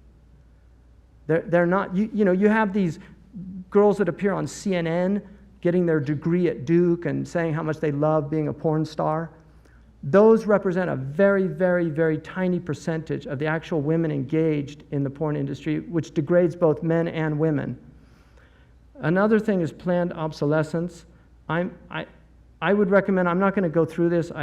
They're not, you have these girls that appear on CNN getting their degree at Duke and saying how much they love being a porn star. Those represent a very, very, very tiny percentage of the actual women engaged in the porn industry, which degrades both men and women. Another thing is planned obsolescence. I would recommend, I'm not going to go through this,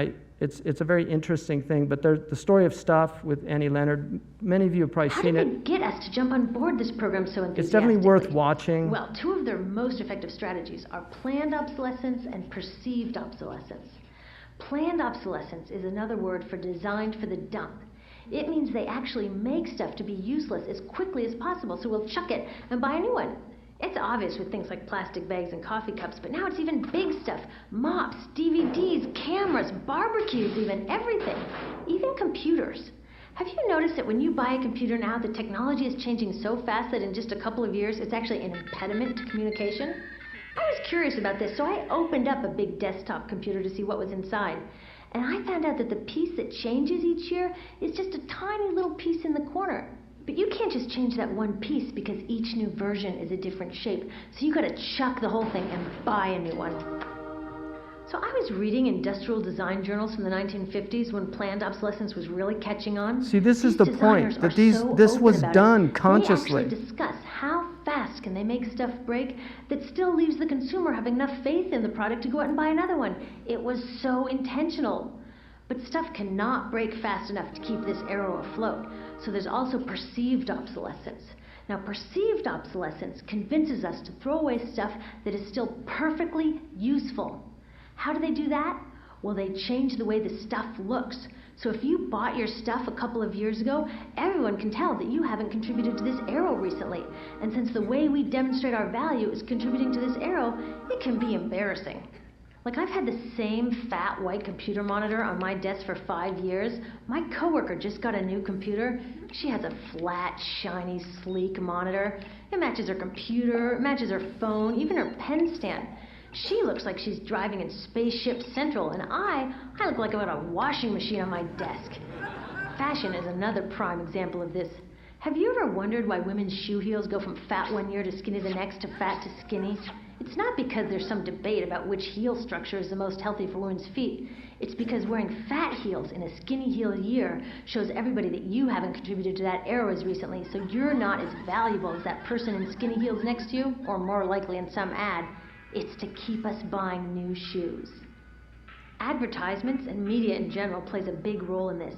it's a very interesting thing, but there's the story of Stuff with Annie Leonard. Many of you have probably seen it. How did they get us to jump on board this program so enthusiastically? It's definitely worth watching. Well, two of their most effective strategies are planned obsolescence and perceived obsolescence. Planned obsolescence is another word for designed for the dump. It means they actually make stuff to be useless as quickly as possible, so we'll chuck it and buy a new one. It's obvious with things like plastic bags and coffee cups, but now it's even big stuff. Mops, DVDs, cameras, barbecues even, everything. Even computers. Have you noticed that when you buy a computer now, the technology is changing so fast that in just a couple of years, it's actually an impediment to communication? I was curious about this, so I opened up a big desktop computer to see what was inside. And I found out that the piece that changes each year is just a tiny little piece in the corner. But you can't just change that one piece because each new version is a different shape. So you gotta chuck the whole thing and buy a new one. So I was reading industrial design journals from the 1950s when planned obsolescence was really catching on. See, this is the point, that this was done consciously. They actually discuss how fast can they make stuff break that still leaves the consumer having enough faith in the product to go out and buy another one. It was so intentional. But stuff cannot break fast enough to keep this arrow afloat. So there's also perceived obsolescence. Now, perceived obsolescence convinces us to throw away stuff that is still perfectly useful. How do they do that? Well, they change the way the stuff looks. So if you bought your stuff a couple of years ago, everyone can tell that you haven't contributed to this arrow recently. And since the way we demonstrate our value is contributing to this arrow, it can be embarrassing. Like, I've had the same fat white computer monitor on my desk for 5 years. My coworker just got a new computer. She has a flat, shiny, sleek monitor. It matches her computer, it matches her phone, even her pen stand. She looks like she's driving in Spaceship Central, and I look like I've got a washing machine on my desk. Fashion is another prime example of this. Have you ever wondered why women's shoe heels go from fat one year to skinny the next to fat to skinny? It's not because there's some debate about which heel structure is the most healthy for women's feet. It's because wearing fat heels in a skinny heel year shows everybody that you haven't contributed to that era as recently, so you're not as valuable as that person in skinny heels next to you, or more likely in some ad. It's to keep us buying new shoes. Advertisements and media in general plays a big role in this.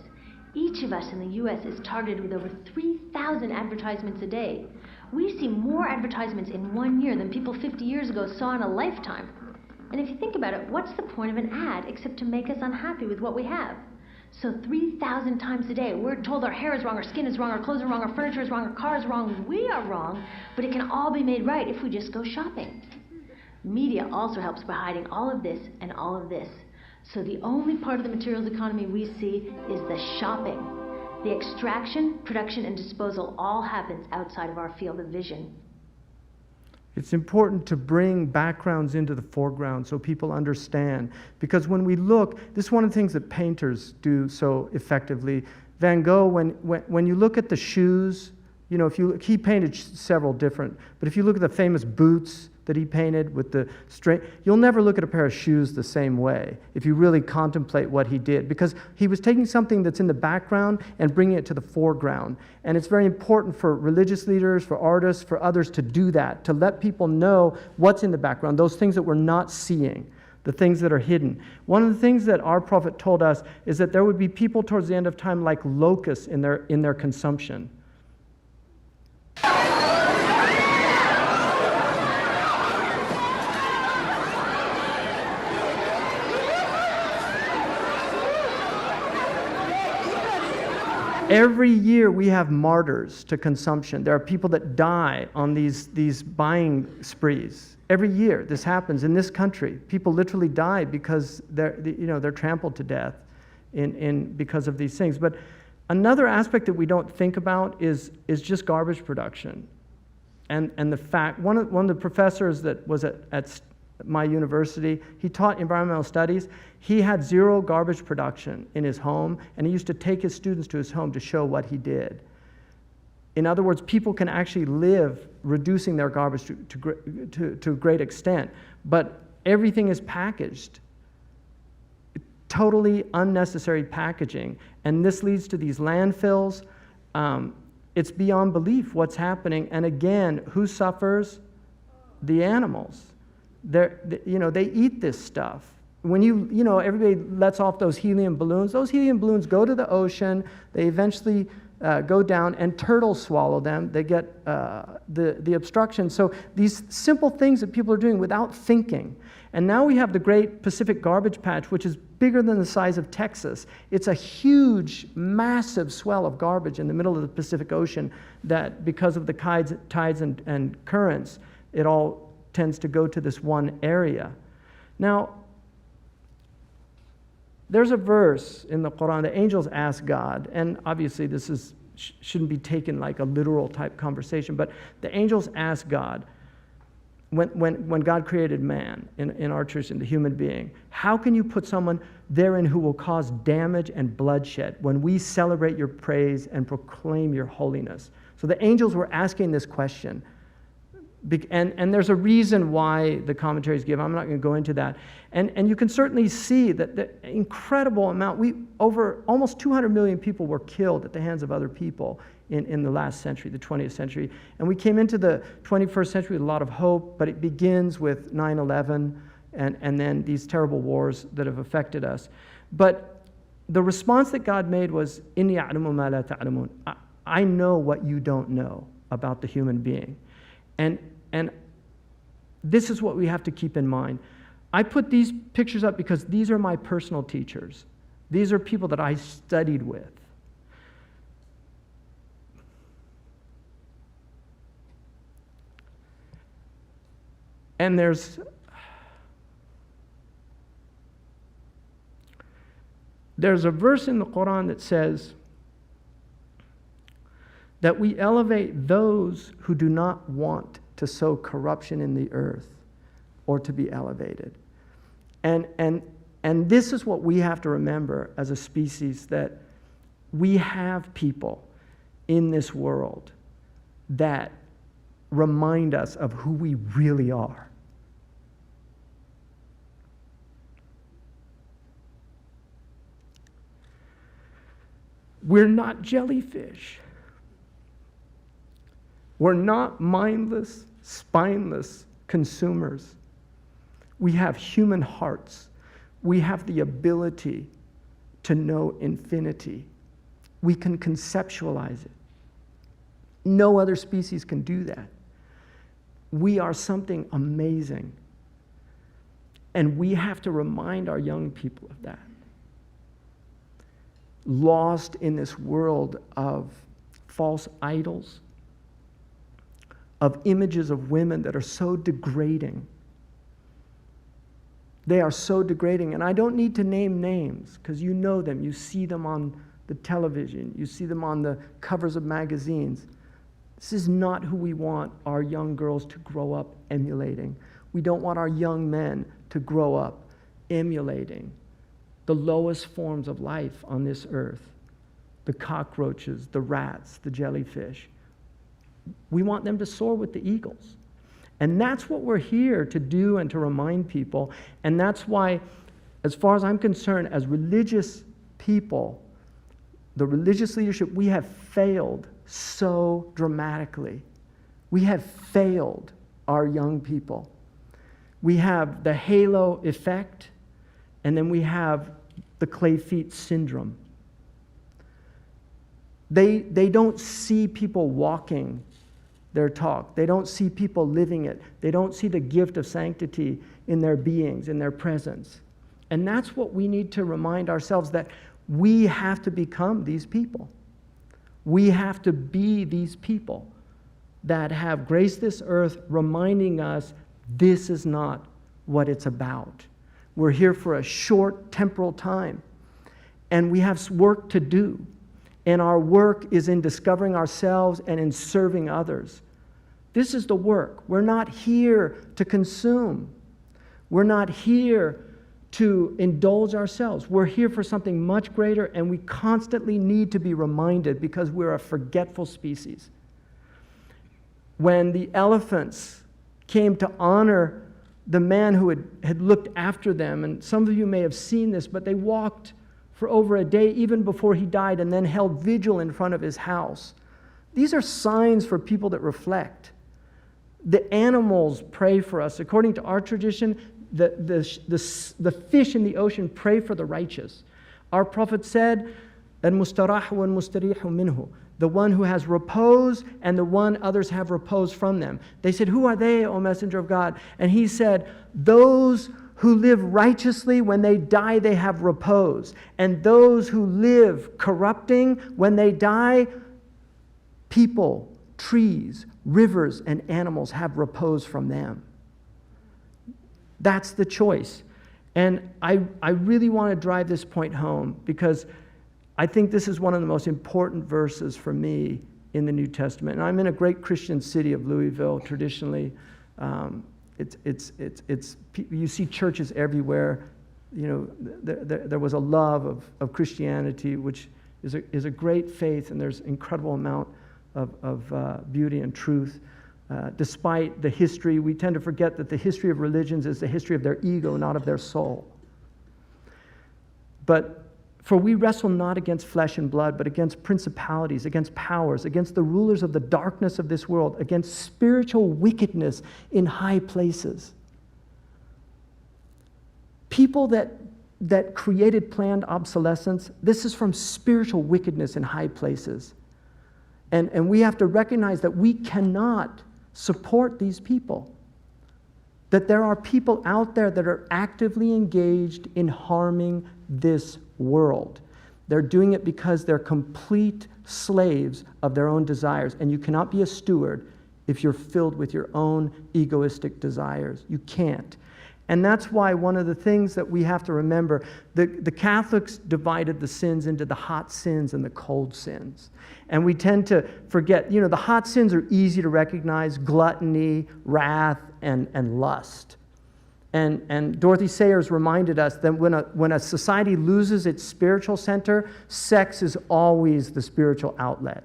Each of us in the U.S. is targeted with over 3,000 advertisements a day. We see more advertisements in 1 year than people 50 years ago saw in a lifetime. And if you think about it, what's the point of an ad except to make us unhappy with what we have? So 3,000 times a day, we're told our hair is wrong, our skin is wrong, our clothes are wrong, our furniture is wrong, our car is wrong, we are wrong, but it can all be made right if we just go shopping. Media also helps by hiding all of this and all of this. So the only part of the materials economy we see is the shopping. The extraction, production, and disposal all happens outside of our field of vision. It's important to bring backgrounds into the foreground so people understand. Because when we look, this is one of the things that painters do so effectively. Van Gogh, when you look at the shoes, you know, he painted several different, but if you look at the famous boots that he painted with the straight, you'll never look at a pair of shoes the same way if you really contemplate what he did, because he was taking something that's in the background and bringing it to the foreground. And it's very important for religious leaders, for artists, for others to do that, to let people know what's in the background, those things that we're not seeing, the things that are hidden. One of the things that our prophet told us is that there would be people towards the end of time like locusts in their consumption. Every year we have martyrs to consumption. There are people that die on these buying sprees. Every year this happens in this country. People literally die because they're trampled to death because of these things. But another aspect that we don't think about is just garbage production. And the fact, one of the professors that was at my university, he taught environmental studies. He had zero garbage production in his home, and he used to take his students to his home to show what he did. In other words, people can actually live reducing their garbage to a great extent, but everything is packaged. Totally unnecessary packaging, and this leads to these landfills. It's beyond belief what's happening, and again, who suffers? The animals. They eat this stuff. When everybody lets off those helium balloons go to the ocean, they eventually go down, and turtles swallow them. They get the obstruction. So these simple things that people are doing without thinking. And now we have the Great Pacific Garbage Patch, which is bigger than the size of Texas. It's a huge, massive swell of garbage in the middle of the Pacific Ocean that, because of the tides and currents, it all tends to go to this one area. Now, there's a verse in the Quran. The angels ask God, and obviously this shouldn't be taken like a literal type conversation, but the angels ask God, when God created man in our tradition, the human being, how can you put someone therein who will cause damage and bloodshed when we celebrate your praise and proclaim your holiness? So the angels were asking this question. And there's a reason why the commentaries give. I'm not going to go into that. And you can certainly see that the incredible amount, over almost 200 million people were killed at the hands of other people in the last century, the 20th century. And we came into the 21st century with a lot of hope, but it begins with 9/11 and then these terrible wars that have affected us. But the response that God made was, "Inni a'lamu ma la ta'lamun." I know what you don't know about the human being. And this is what we have to keep in mind. I put these pictures up because these are my personal teachers. These are people that I studied with. And there's a verse in the Quran that says that we elevate those who do not want to sow corruption in the earth or to be elevated. And this is what we have to remember as a species, that we have people in this world that remind us of who we really are. We're not jellyfish. We're not mindless, spineless consumers. We have human hearts. We have the ability to know infinity. We can conceptualize it. No other species can do that. We are something amazing. And we have to remind our young people of that. Lost in this world of false idols, of images of women that are so degrading. They are so degrading, and I don't need to name names because you know them. You see them on the television. You see them on the covers of magazines. This is not who we want our young girls to grow up emulating. We don't want our young men to grow up emulating the lowest forms of life on this earth, the cockroaches, the rats, the jellyfish. We want them to soar with the eagles. And that's what we're here to do and to remind people. And that's why, as far as I'm concerned, as religious people, the religious leadership, we have failed so dramatically. We have failed our young people. We have the halo effect, and then we have the clay feet syndrome. They don't see people walking their talk. They don't see people living it. They don't see the gift of sanctity in their beings, in their presence. And that's what we need to remind ourselves, that we have to become these people. We have to be these people that have graced this earth, reminding us this is not what it's about. We're here for a short temporal time, and we have work to do. And our work is in discovering ourselves and in serving others. This is the work. We're not here to consume. We're not here to indulge ourselves. We're here for something much greater, and we constantly need to be reminded because we're a forgetful species. When the elephants came to honor the man who had looked after them, and some of you may have seen this, but they walked for over a day, even before he died, and then held vigil in front of his house. These are signs for people that reflect. The animals pray for us. According to our tradition, the fish in the ocean pray for the righteous. Our prophet said, "Al-mustarah wal-mustarihu minhu," the one who has repose and the one others have repose from them. They said, "Who are they, O Messenger of God?" And he said, "Those who live righteously, when they die, they have repose. And those who live corrupting, when they die, people, trees, rivers, and animals have repose from them." That's the choice. And I really want to drive this point home because I think this is one of the most important verses for me in the New Testament. And I'm in a great Christian city of Louisville, traditionally. You see churches everywhere. You know, there was a love of Christianity, which is a great faith, and there's incredible amount of beauty and truth. Despite the history, we tend to forget that the history of religions is the history of their ego, not of their soul. But for we wrestle not against flesh and blood, but against principalities, against powers, against the rulers of the darkness of this world, against spiritual wickedness in high places. People that created planned obsolescence, this is from spiritual wickedness in high places. And we have to recognize that we cannot support these people. That there are people out there that are actively engaged in harming this world. They're doing it because they're complete slaves of their own desires. And you cannot be a steward if you're filled with your own egoistic desires. You can't. And that's why one of the things that we have to remember, the Catholics divided the sins into the hot sins and the cold sins. And we tend to forget, the hot sins are easy to recognize: gluttony, wrath, and lust. And Dorothy Sayers reminded us that when a society loses its spiritual center, sex is always the spiritual outlet.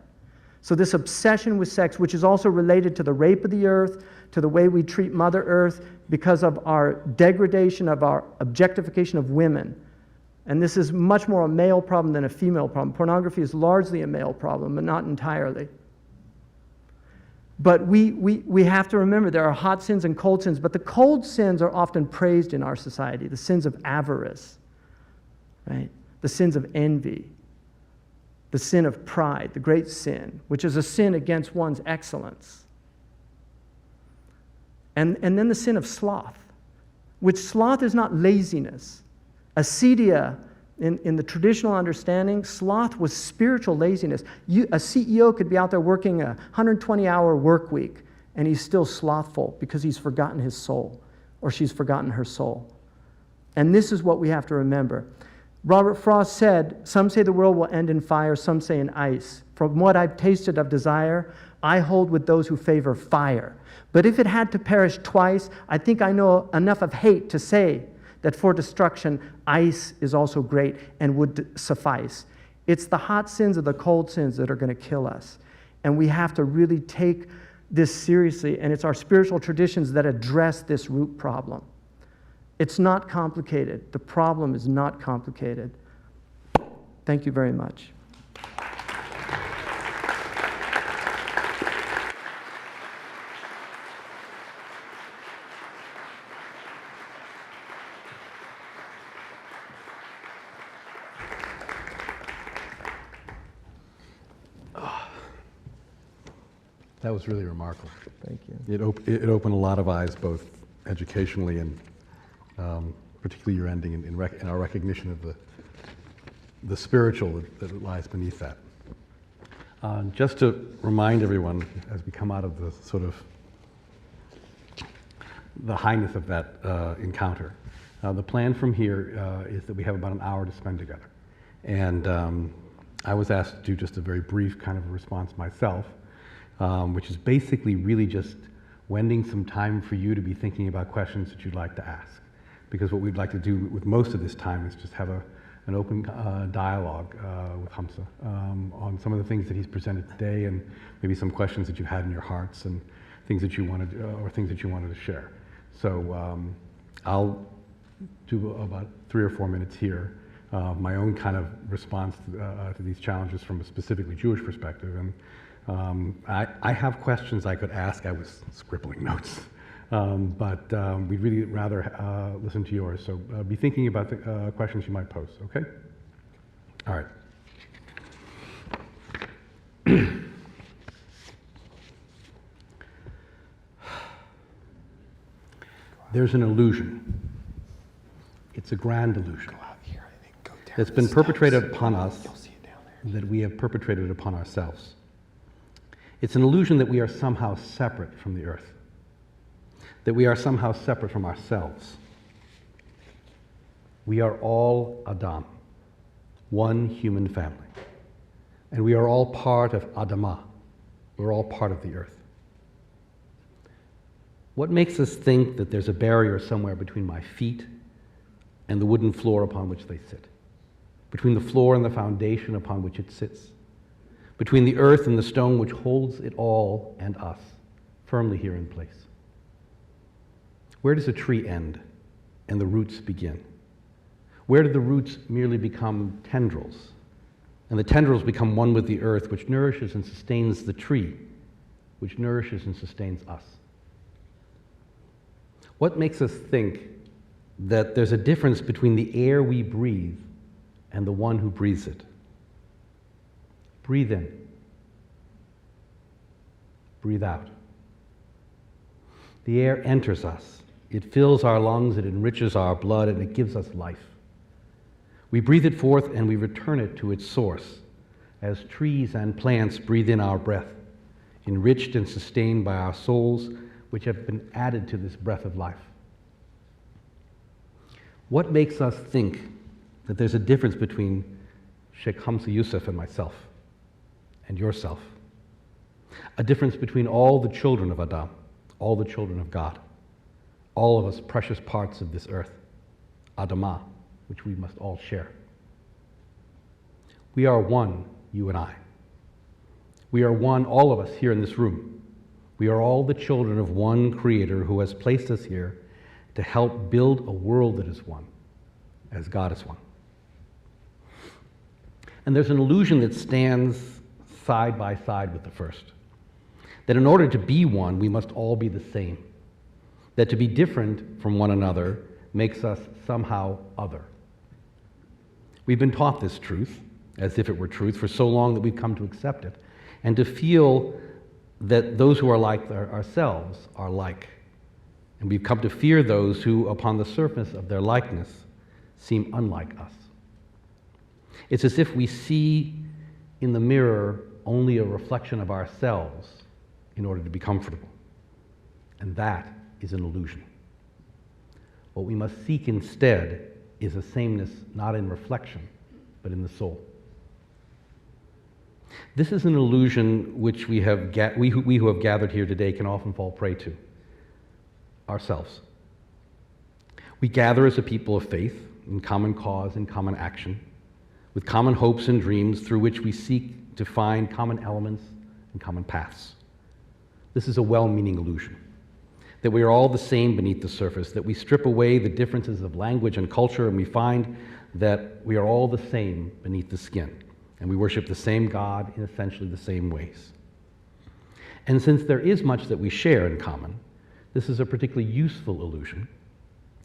So this obsession with sex, which is also related to the rape of the earth, to the way we treat Mother Earth because of our degradation, of our objectification of women. And this is much more a male problem than a female problem. Pornography is largely a male problem, but not entirely. But we have to remember there are hot sins and cold sins, but the cold sins are often praised in our society. The sins of avarice, right? The sins of envy, the sin of pride, the great sin, which is a sin against one's excellence. And then the sin of sloth, which sloth is not laziness. Acedia, in the traditional understanding, sloth was spiritual laziness. A CEO could be out there working a 120-hour work week, and he's still slothful because he's forgotten his soul, or she's forgotten her soul. And this is what we have to remember. Robert Frost said, "Some say the world will end in fire, some say in ice. From what I've tasted of desire, I hold with those who favor fire. But if it had to perish twice, I think I know enough of hate to say that for destruction, ice is also great and would suffice." It's the hot sins or the cold sins that are going to kill us. And we have to really take this seriously, and it's our spiritual traditions that address this root problem. It's not complicated. The problem is not complicated. Thank you very much. That was really remarkable. Thank you. It opened a lot of eyes, both educationally and particularly your ending in our recognition of the spiritual that lies beneath that. Just to remind everyone, as we come out of the sort of the highness of that encounter, the plan from here is that we have about an hour to spend together. And I was asked to do just a very brief kind of a response myself, which is basically really just wending some time for you to be thinking about questions that you'd like to ask. Because what we'd like to do with most of this time is just have an open dialogue with Hamza on some of the things that he's presented today, and maybe some questions that you had in your hearts and things that you wanted, or things that you wanted to share. So I'll do about 3 or 4 minutes here, my own kind of response to these challenges from a specifically Jewish perspective. And I have questions I could ask. I was scribbling notes, but we'd really rather listen to yours. So be thinking about the questions you might pose, okay? All right. There's an illusion. It's a grand illusion that's been perpetrated upon us, that we have perpetrated upon ourselves. It's an illusion that we are somehow separate from the earth, that we are somehow separate from ourselves. We are all Adam, one human family, and we are all part of Adamah. We're all part of the earth. What makes us think that there's a barrier somewhere between my feet and the wooden floor upon which they sit, between the floor and the foundation upon which it sits, between the earth and the stone which holds it all and us firmly here in place? Where does a tree end and the roots begin? Where do the roots merely become tendrils, and the tendrils become one with the earth, which nourishes and sustains the tree, which nourishes and sustains us? What makes us think that there's a difference between the air we breathe and the one who breathes it? Breathe in. Breathe out. The air enters us. It fills our lungs, it enriches our blood, and it gives us life. We breathe it forth and we return it to its source, as trees and plants breathe in our breath, enriched and sustained by our souls, which have been added to this breath of life. What makes us think that there's a difference between Shaykh Hamza Yusuf and myself and yourself? A difference between all the children of Adam, all the children of God, all of us precious parts of this earth, Adamah, which we must all share. We are one, you and I. We are one, all of us here in this room. We are all the children of one Creator who has placed us here to help build a world that is one, as God is one. And there's an illusion that stands side by side with the first, that in order to be one, we must all be the same, that to be different from one another makes us somehow other. We've been taught this truth, as if it were truth, for so long that we've come to accept it, and to feel that those who are like ourselves are like. And we've come to fear those who, upon the surface of their likeness, seem unlike us. It's as if we see in the mirror only a reflection of ourselves in order to be comfortable. And that is an illusion. What we must seek instead is a sameness not in reflection, but in the soul. This is an illusion which we who have gathered here today can often fall prey to, ourselves. We gather as a people of faith, in common cause and common action, with common hopes and dreams through which we seek to find common elements and common paths. This is a well-meaning illusion, that we are all the same beneath the surface, that we strip away the differences of language and culture and we find that we are all the same beneath the skin, and we worship the same God in essentially the same ways. And since there is much that we share in common, this is a particularly useful illusion,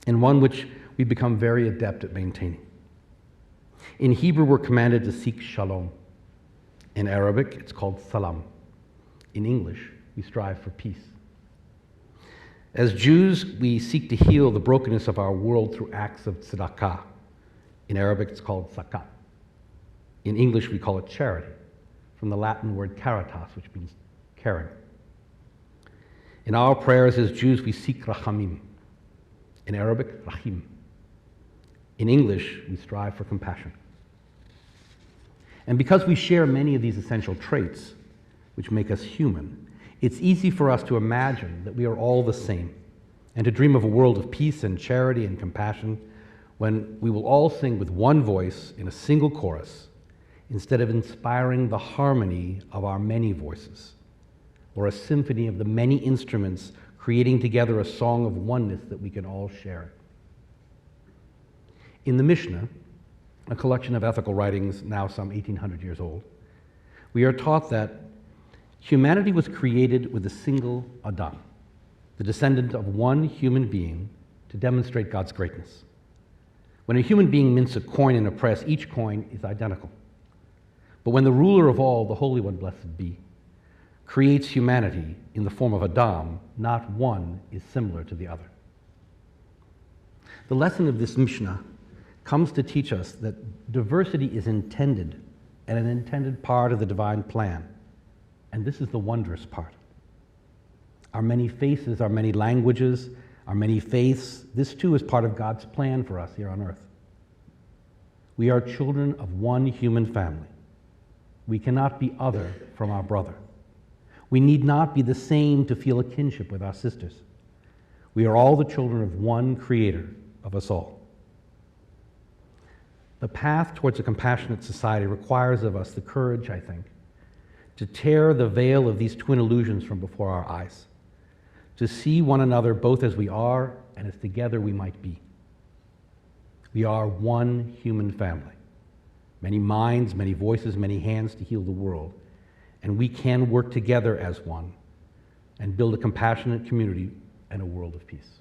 and one which we become very adept at maintaining. In Hebrew, we're commanded to seek shalom. In Arabic, it's called salam. In English, we strive for peace. As Jews, we seek to heal the brokenness of our world through acts of tzedakah. In Arabic, it's called zakat. In English, we call it charity, from the Latin word caritas, which means caring. In our prayers as Jews, we seek rachamim. In Arabic, rahim. In English, we strive for compassion. And because we share many of these essential traits, which make us human, it's easy for us to imagine that we are all the same, and to dream of a world of peace and charity and compassion when we will all sing with one voice in a single chorus, instead of inspiring the harmony of our many voices, or a symphony of the many instruments creating together a song of oneness that we can all share. In the Mishnah, a collection of ethical writings now some 1,800 years old, we are taught that humanity was created with a single Adam, the descendant of one human being, to demonstrate God's greatness. When a human being mints a coin in a press, each coin is identical. But when the ruler of all, the Holy One, blessed be, creates humanity in the form of Adam, not one is similar to the other. The lesson of this Mishnah comes to teach us that diversity is intended and an intended part of the divine plan. And this is the wondrous part. Our many faces, our many languages, our many faiths, this too is part of God's plan for us here on earth. We are children of one human family. We cannot be other from our brother. We need not be the same to feel a kinship with our sisters. We are all the children of one Creator of us all. The path towards a compassionate society requires of us the courage, I think, to tear the veil of these twin illusions from before our eyes, to see one another both as we are and as together we might be. We are one human family, many minds, many voices, many hands to heal the world, and we can work together as one and build a compassionate community and a world of peace.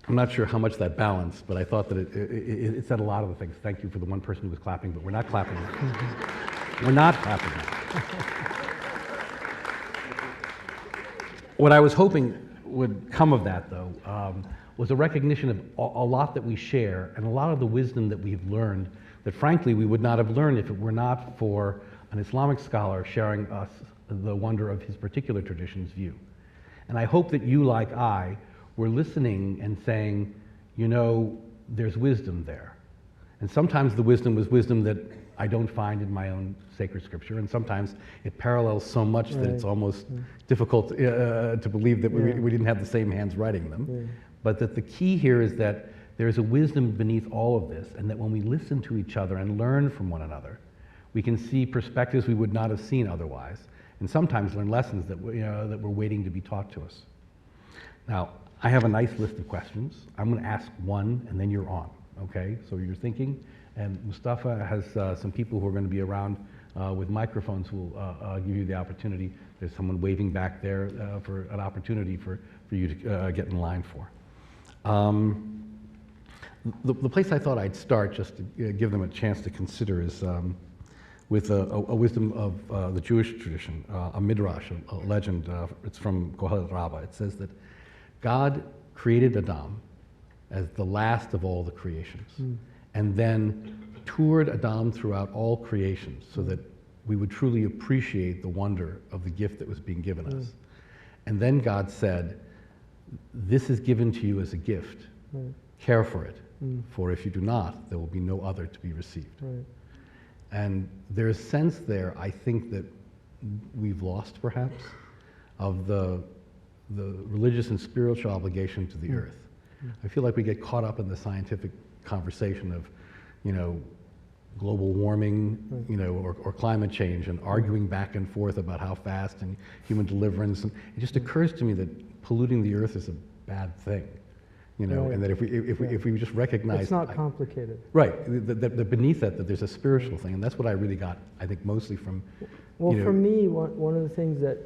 I'm not sure how much that balanced, but I thought that it said a lot of the things. Thank you for the one person who was clapping, but we're not clapping. We're not clapping. What I was hoping would come of that, though, was a recognition of a lot that we share and a lot of the wisdom that we've learned that, frankly, we would not have learned if it were not for an Islamic scholar sharing us the wonder of his particular tradition's view. And I hope that you, like I, were listening and saying, you know, there's wisdom there. And sometimes the wisdom was wisdom that I don't find in my own sacred scripture, and sometimes it parallels so much that it's almost difficult to believe that we didn't have the same hands writing them. But that the key here is that there is a wisdom beneath all of this, and that when we listen to each other and learn from one another, we can see perspectives we would not have seen otherwise, and sometimes learn lessons that that we're waiting to be taught to us. Now, I have a nice list of questions. I'm going to ask one, and then you're on. Okay? So you're thinking, and Mustafa has some people who are going to be around with microphones who will give you the opportunity. There's someone waving back there for an opportunity for you to get in line for. The place I thought I'd start, just to give them a chance to consider, is with a wisdom of the Jewish tradition, a midrash, a legend. It's from Kohelet Rabbah. It says that God created Adam as the last of all the creations, and then toured Adam throughout all creations so that we would truly appreciate the wonder of the gift that was being given us. And then God said, "This is given to you as a gift. Care for it, for if you do not, there will be no other to be received." And there's a sense there, I think, that we've lost, perhaps, of the religious and spiritual obligation to the earth. I feel like we get caught up in the scientific conversation of, global warming, or climate change, and arguing back and forth about how fast, and human deliverance. And it just occurs to me that polluting the earth is a bad thing, and that if we just recognize it's not complicated. Right, that beneath that there's a spiritual thing, and that's what I really got, I think, mostly from. Well, for me, one of the things that,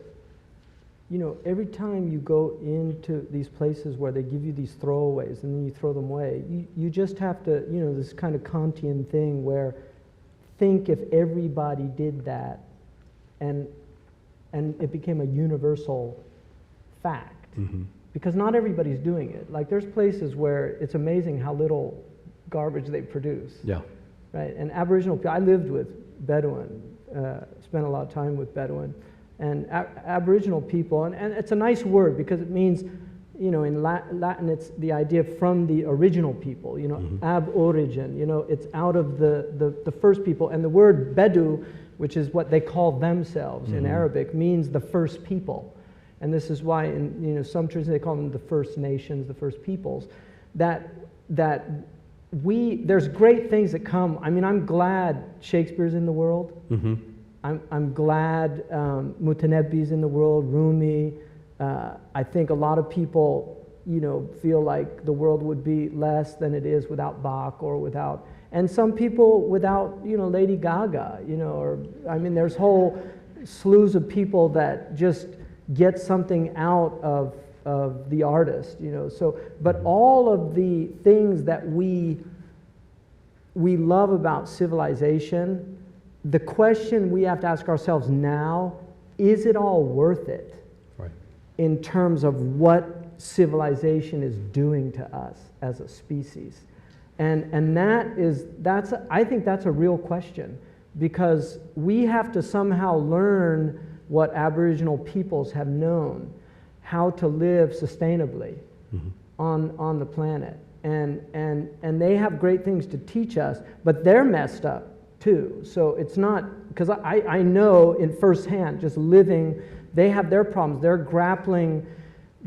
every time you go into these places where they give you these throwaways and then you throw them away, you just have to, this kind of Kantian thing where think if everybody did that and it became a universal fact. Because not everybody's doing it. Like there's places where it's amazing how little garbage they produce. Yeah. Right, and Aboriginal people, I lived with Bedouin, spent a lot of time with Bedouin. And Aboriginal people, and it's a nice word because it means, in Latin it's the idea from the original people, ab origin, it's out of the first people. And the word Bedu, which is what they call themselves in Arabic, means the first people. And this is why in some traditions they call them the first nations, the first peoples. There's great things that come. I mean, I'm glad Shakespeare's in the world. I'm glad Mutanabbi's in the world, Rumi. I think a lot of people, feel like the world would be less than it is without Bach or without, and some people without, Lady Gaga, there's whole slews of people that just get something out of the artist, So, but all of the things that we love about civilization, the question we have to ask ourselves now, is it all worth it? Right. In terms of what civilization is doing to us as a species? And I think that's a real question, because we have to somehow learn what Aboriginal peoples have known, how to live sustainably on the planet. And they have great things to teach us, but they're messed up too. So it's not, because I know in firsthand, just living, they have their problems. They're grappling.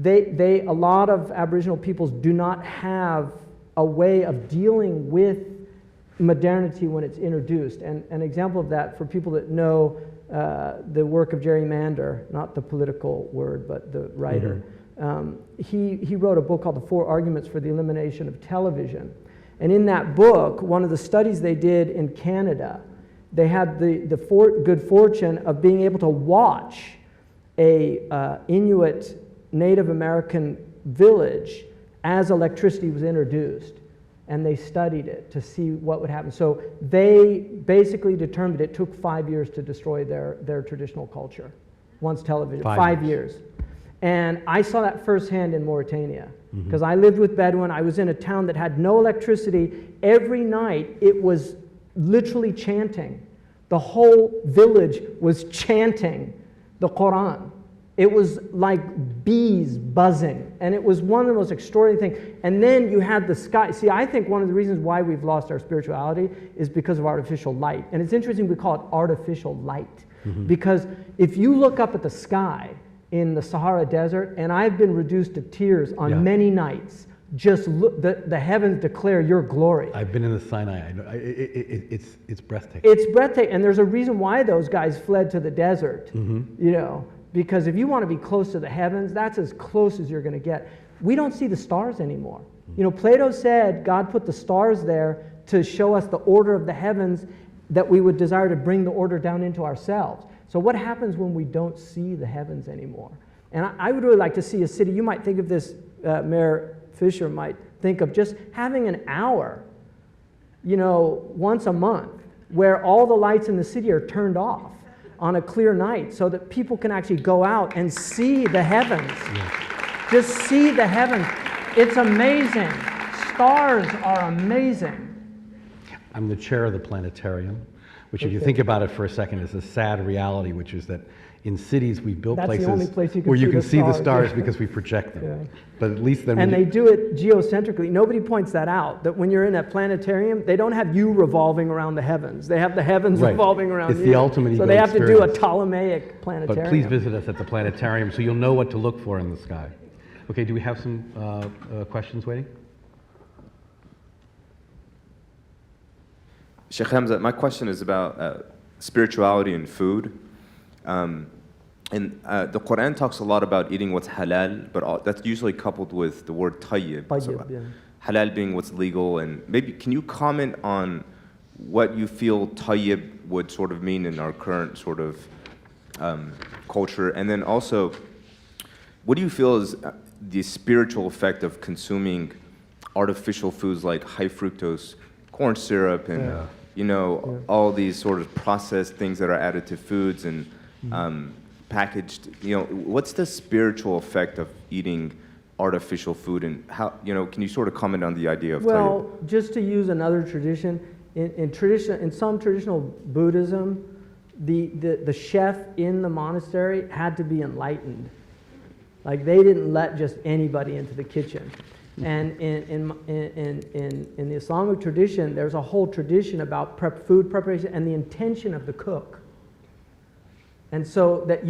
A lot of Aboriginal peoples do not have a way of dealing with modernity when it's introduced. And an example of that, for people that know the work of Jerry Mander, not the political word, but the writer, he wrote a book called The 4 Arguments for the Elimination of Television. And in that book, one of the studies they did in Canada, they had the good fortune of being able to watch a Inuit Native American village as electricity was introduced. And they studied it to see what would happen. So they basically determined it took 5 years to destroy their traditional culture. Once television, 5 years. And I saw that firsthand in Mauritania, because I lived with Bedouin. I was in a town that had no electricity. Every night it was literally chanting. The whole village was chanting the Quran. It was like bees buzzing, and it was one of the most extraordinary things. And then you had the sky. See, I think one of the reasons why we've lost our spirituality is because of artificial light. And it's interesting we call it artificial light, because if you look up at the sky in the Sahara Desert, and I've been reduced to tears on many nights, just look, the heavens declare your glory. I've been in the Sinai. I know. It's breathtaking. It's breathtaking, and there's a reason why those guys fled to the desert, you know, because if you want to be close to the heavens, that's as close as you're going to get. We don't see the stars anymore. You know, Plato said God put the stars there to show us the order of the heavens, that we would desire to bring the order down into ourselves. So what happens when we don't see the heavens anymore? And I would really like to see a city, you might think of this, Mayor Fisher might think of just having an hour, you know, once a month, where all the lights in the city are turned off on a clear night, so that people can actually go out and see the heavens. Just see the heavens. It's amazing. Stars are amazing. I'm the chair of the planetarium, which if you think about it for a second is a sad reality, which is that in cities we've built places the only place where you can see the stars yeah. because we project them. But at least then and they do it geocentrically. Nobody points that out, that when you're in that planetarium, they don't have you revolving around the heavens. They have the heavens revolving around you. It's the ultimate ego So they have experience. to do a Ptolemaic planetarium. But please visit us at the planetarium so you'll know what to look for in the sky. Okay, do we have some questions waiting? Shaykh Hamza, my question is about spirituality and food. And the Quran talks a lot about eating what's halal, but that's usually coupled with the word tayyib. Halal being what's legal. And maybe can you comment on what you feel tayyib would sort of mean in our current sort of culture? And then also, what do you feel is the spiritual effect of consuming artificial foods like high fructose corn syrup and all these sort of processed things that are added to foods and packaged? What's the spiritual effect of eating artificial food, and how, can you sort of comment on the idea of tayyib? Just to use another tradition, in some traditional Buddhism, the chef in the monastery had to be enlightened. Like, they didn't let just anybody into the kitchen. And in the Islamic tradition, there's a whole tradition about food preparation and the intention of the cook. And so that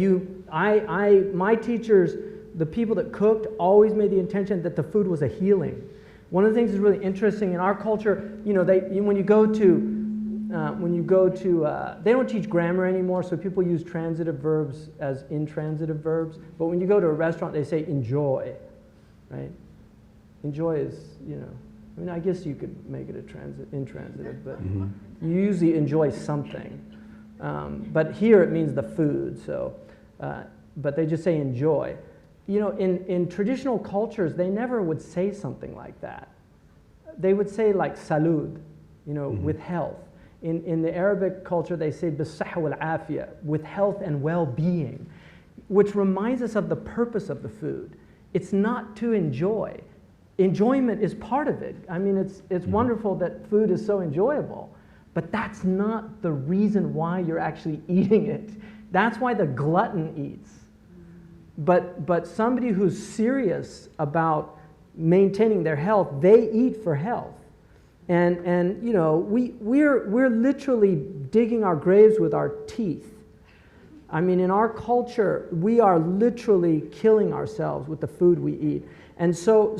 my teachers, the people that cooked, always made the intention that the food was a healing. One of the things that's really interesting in our culture, when you go to, they don't teach grammar anymore, so people use transitive verbs as intransitive verbs. But when you go to a restaurant, they say enjoy, right? Enjoy is, I guess you could make it intransitive, but you usually enjoy something. But here it means the food, but they just say enjoy. In traditional cultures, they never would say something like that. They would say like salud, with health. In the Arabic culture, they say bis-sahwa wal-afiyah, with health and well-being, which reminds us of the purpose of the food. It's not to enjoy. Enjoyment is part of it. I mean, it's wonderful that food is so enjoyable, but that's not the reason why you're actually eating it. That's why the glutton eats. But somebody who's serious about maintaining their health, they eat for health. And we're literally digging our graves with our teeth. I mean, in our culture, we are literally killing ourselves with the food we eat. And so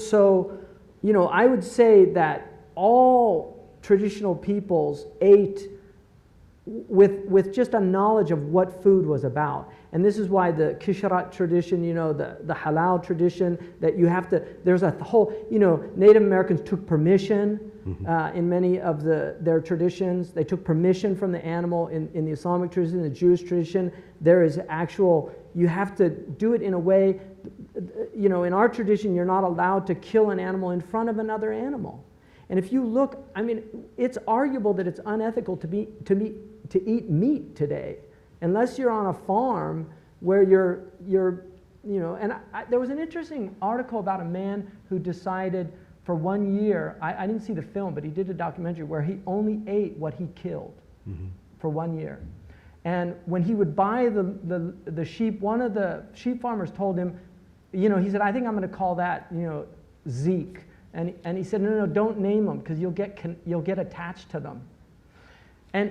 I would say that all traditional peoples ate with just a knowledge of what food was about. And this is why the Kisharat tradition, the halal tradition, that you have to, there's a whole, Native Americans took permission in many of their traditions. They took permission from the animal in the Islamic tradition, the Jewish tradition. There is you have to do it in a way, in our tradition, you're not allowed to kill an animal in front of another animal. And if you look, I mean, it's arguable that it's unethical to eat meat today, unless you're on a farm where you're and there was an interesting article about a man who decided for 1 year, I didn't see the film, but he did a documentary where he only ate what he killed for 1 year. And when he would buy the sheep, one of the sheep farmers told him, he said, I think I'm going to call that, Zeke. And he said, no, don't name them because you'll get attached to them.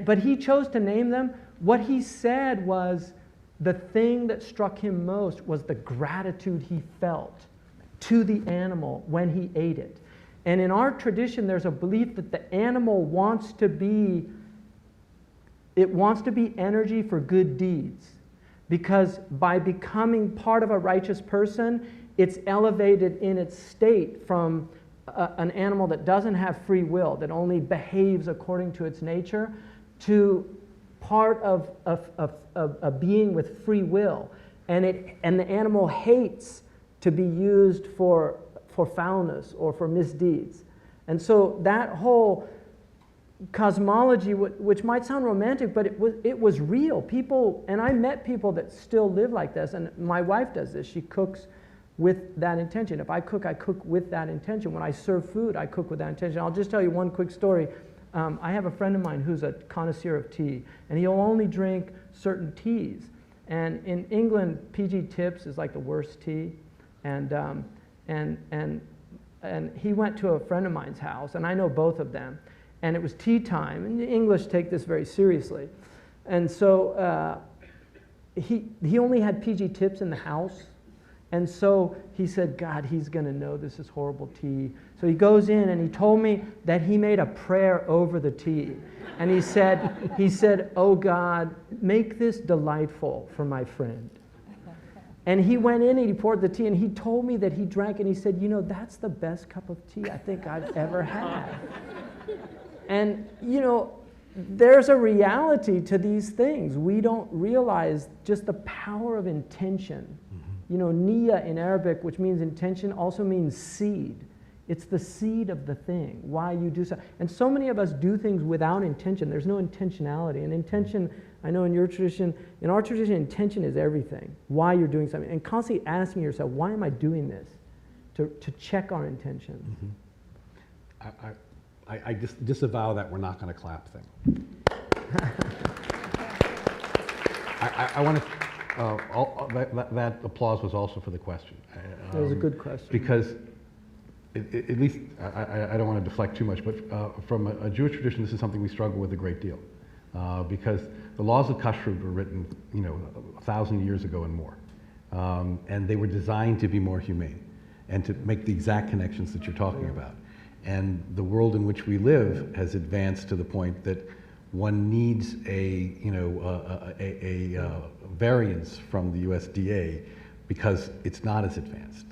But he chose to name them. What he said was the thing that struck him most was the gratitude he felt to the animal when he ate it. And in our tradition, there's a belief that the animal wants to be energy for good deeds. Because by becoming part of a righteous person, it's elevated in its state from an animal that doesn't have free will, that only behaves according to its nature, to part of a being with free will. And the animal hates to be used for foulness or for misdeeds. And so that whole cosmology, which might sound romantic, but it was real. People, and I met people that still live like this, and my wife does this. She cooks with that intention. If I cook with that intention. When I serve food, I cook with that intention. I'll just tell you one quick story. I have a friend of mine who's a connoisseur of tea, and he'll only drink certain teas. And in England, PG Tips is like the worst tea. And he went to a friend of mine's house, and I know both of them. And it was tea time, and the English take this very seriously. And so he only had PG Tips in the house. And so he said, God, he's going to know this is horrible tea. So he goes in and he told me that he made a prayer over the tea. And he said, oh God, make this delightful for my friend. And he went in and he poured the tea and he told me that he drank and he said, that's the best cup of tea I think I've ever had. And, there's a reality to these things. We don't realize just the power of intention. Niyya in Arabic, which means intention, also means seed. It's the seed of the thing, why you do so. And so many of us do things without intention. There's no intentionality. And intention, I know in our tradition, intention is everything. Why you're doing something. And constantly asking yourself, why am I doing this? To check our intentions. Mm-hmm. I disavow that we're not going to clap thing. I want to... that applause was also for the question. That was a good question. Because, at least, I don't want to deflect too much, but from a Jewish tradition, this is something we struggle with a great deal. Because the laws of kashrut were written, 1,000 years ago and more. And they were designed to be more humane and to make the exact connections that you're talking about. And the world in which we live has advanced to the point that one needs a variance from the USDA because it's not as advanced,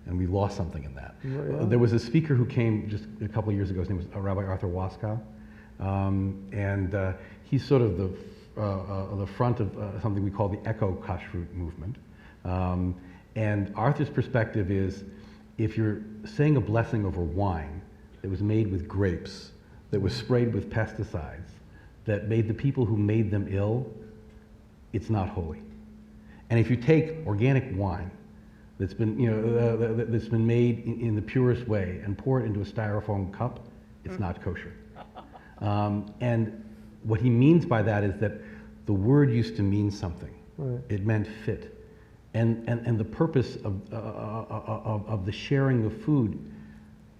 and we lost something in that. Yeah. There was a speaker who came just a couple of years ago. His name was Rabbi Arthur Waskow, and he's sort of the front of something we call the eco-kashrut movement. And Arthur's perspective is, if you're saying a blessing over wine that was made with grapes, that was sprayed with pesticides, that made the people who made them ill, it's not holy. And if you take organic wine that's been, that's been made in the purest way and pour it into a styrofoam cup, it's not kosher. And what he means by that is that the word used to mean something. Right. It meant fit. And the purpose of the sharing of food,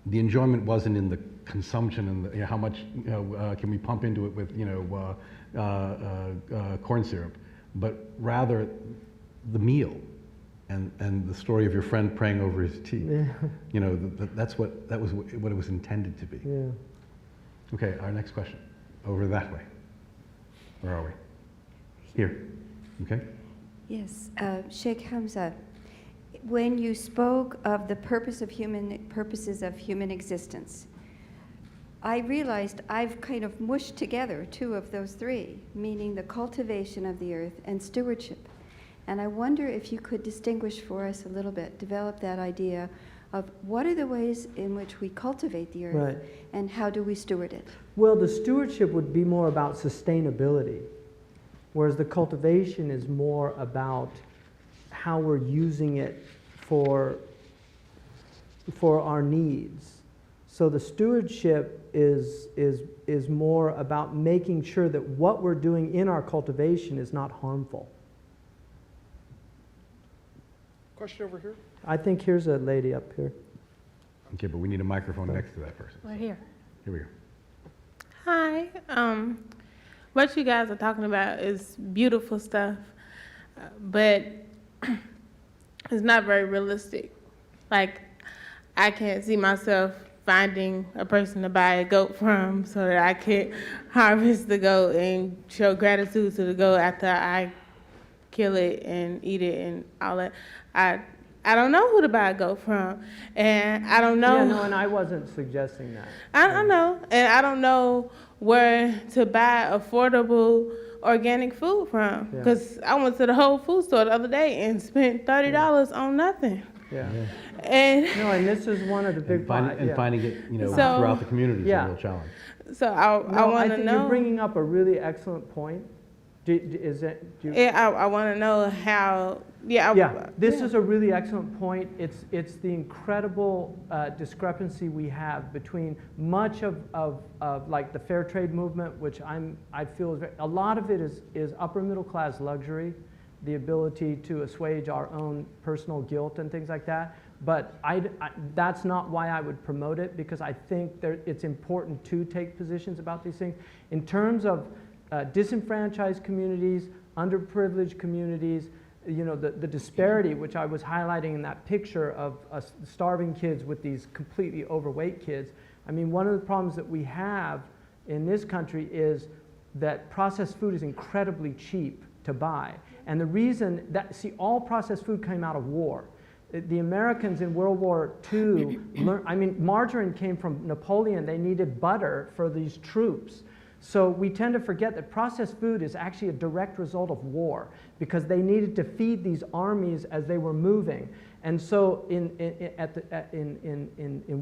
the enjoyment wasn't in the consumption and how much can we pump into it with corn syrup, but rather the meal and the story of your friend praying over his tea. Yeah. That was what it was intended to be. Yeah. Okay, our next question, over that way. Where are we? Here. Okay. Yes, Shaykh Hamza, when you spoke of the purposes of human existence, I realized I've kind of mushed together two of those three, meaning the cultivation of the earth and stewardship. And I wonder if you could distinguish for us a little bit, develop that idea of what are the ways in which we cultivate the earth, right, and how do we steward it? Well, the stewardship would be more about sustainability, whereas the cultivation is more about how we're using it for our needs. So the stewardship is more about making sure that what we're doing in our cultivation is not harmful. Question over here. I think here's a lady up here. Okay, but we need a microphone next to that person. Right here. Here we go. Hi. What you guys are talking about is beautiful stuff, but it's not very realistic. Like, I can't see myself finding a person to buy a goat from so that I can harvest the goat and show gratitude to the goat after I kill it and eat it and all that. I don't know who to buy a goat from, and I don't know. Yeah, no, and I wasn't suggesting that. I know, and I don't know where to buy affordable organic food from, because I went to the Whole Food store the other day and spent $30 on nothing. Yeah. And no, and this is one of the big finding it, throughout the community is a real challenge. So I want to know. You're bringing up a really excellent point. I want to know how. This is a really excellent point. It's the incredible discrepancy we have between much of like the fair trade movement, which I feel is a lot of it is upper middle class luxury, the ability to assuage our own personal guilt and things like that. But that's not why I would promote it, because I think it's important to take positions about these things. In terms of disenfranchised communities, underprivileged communities, the disparity, which I was highlighting in that picture of starving kids with these completely overweight kids. I mean, one of the problems that we have in this country is that processed food is incredibly cheap to buy. And the reason that, all processed food came out of war. The Americans in World War II learned, margarine came from Napoleon. They needed butter for these troops. So we tend to forget that processed food is actually a direct result of war, because they needed to feed these armies as they were moving. And so in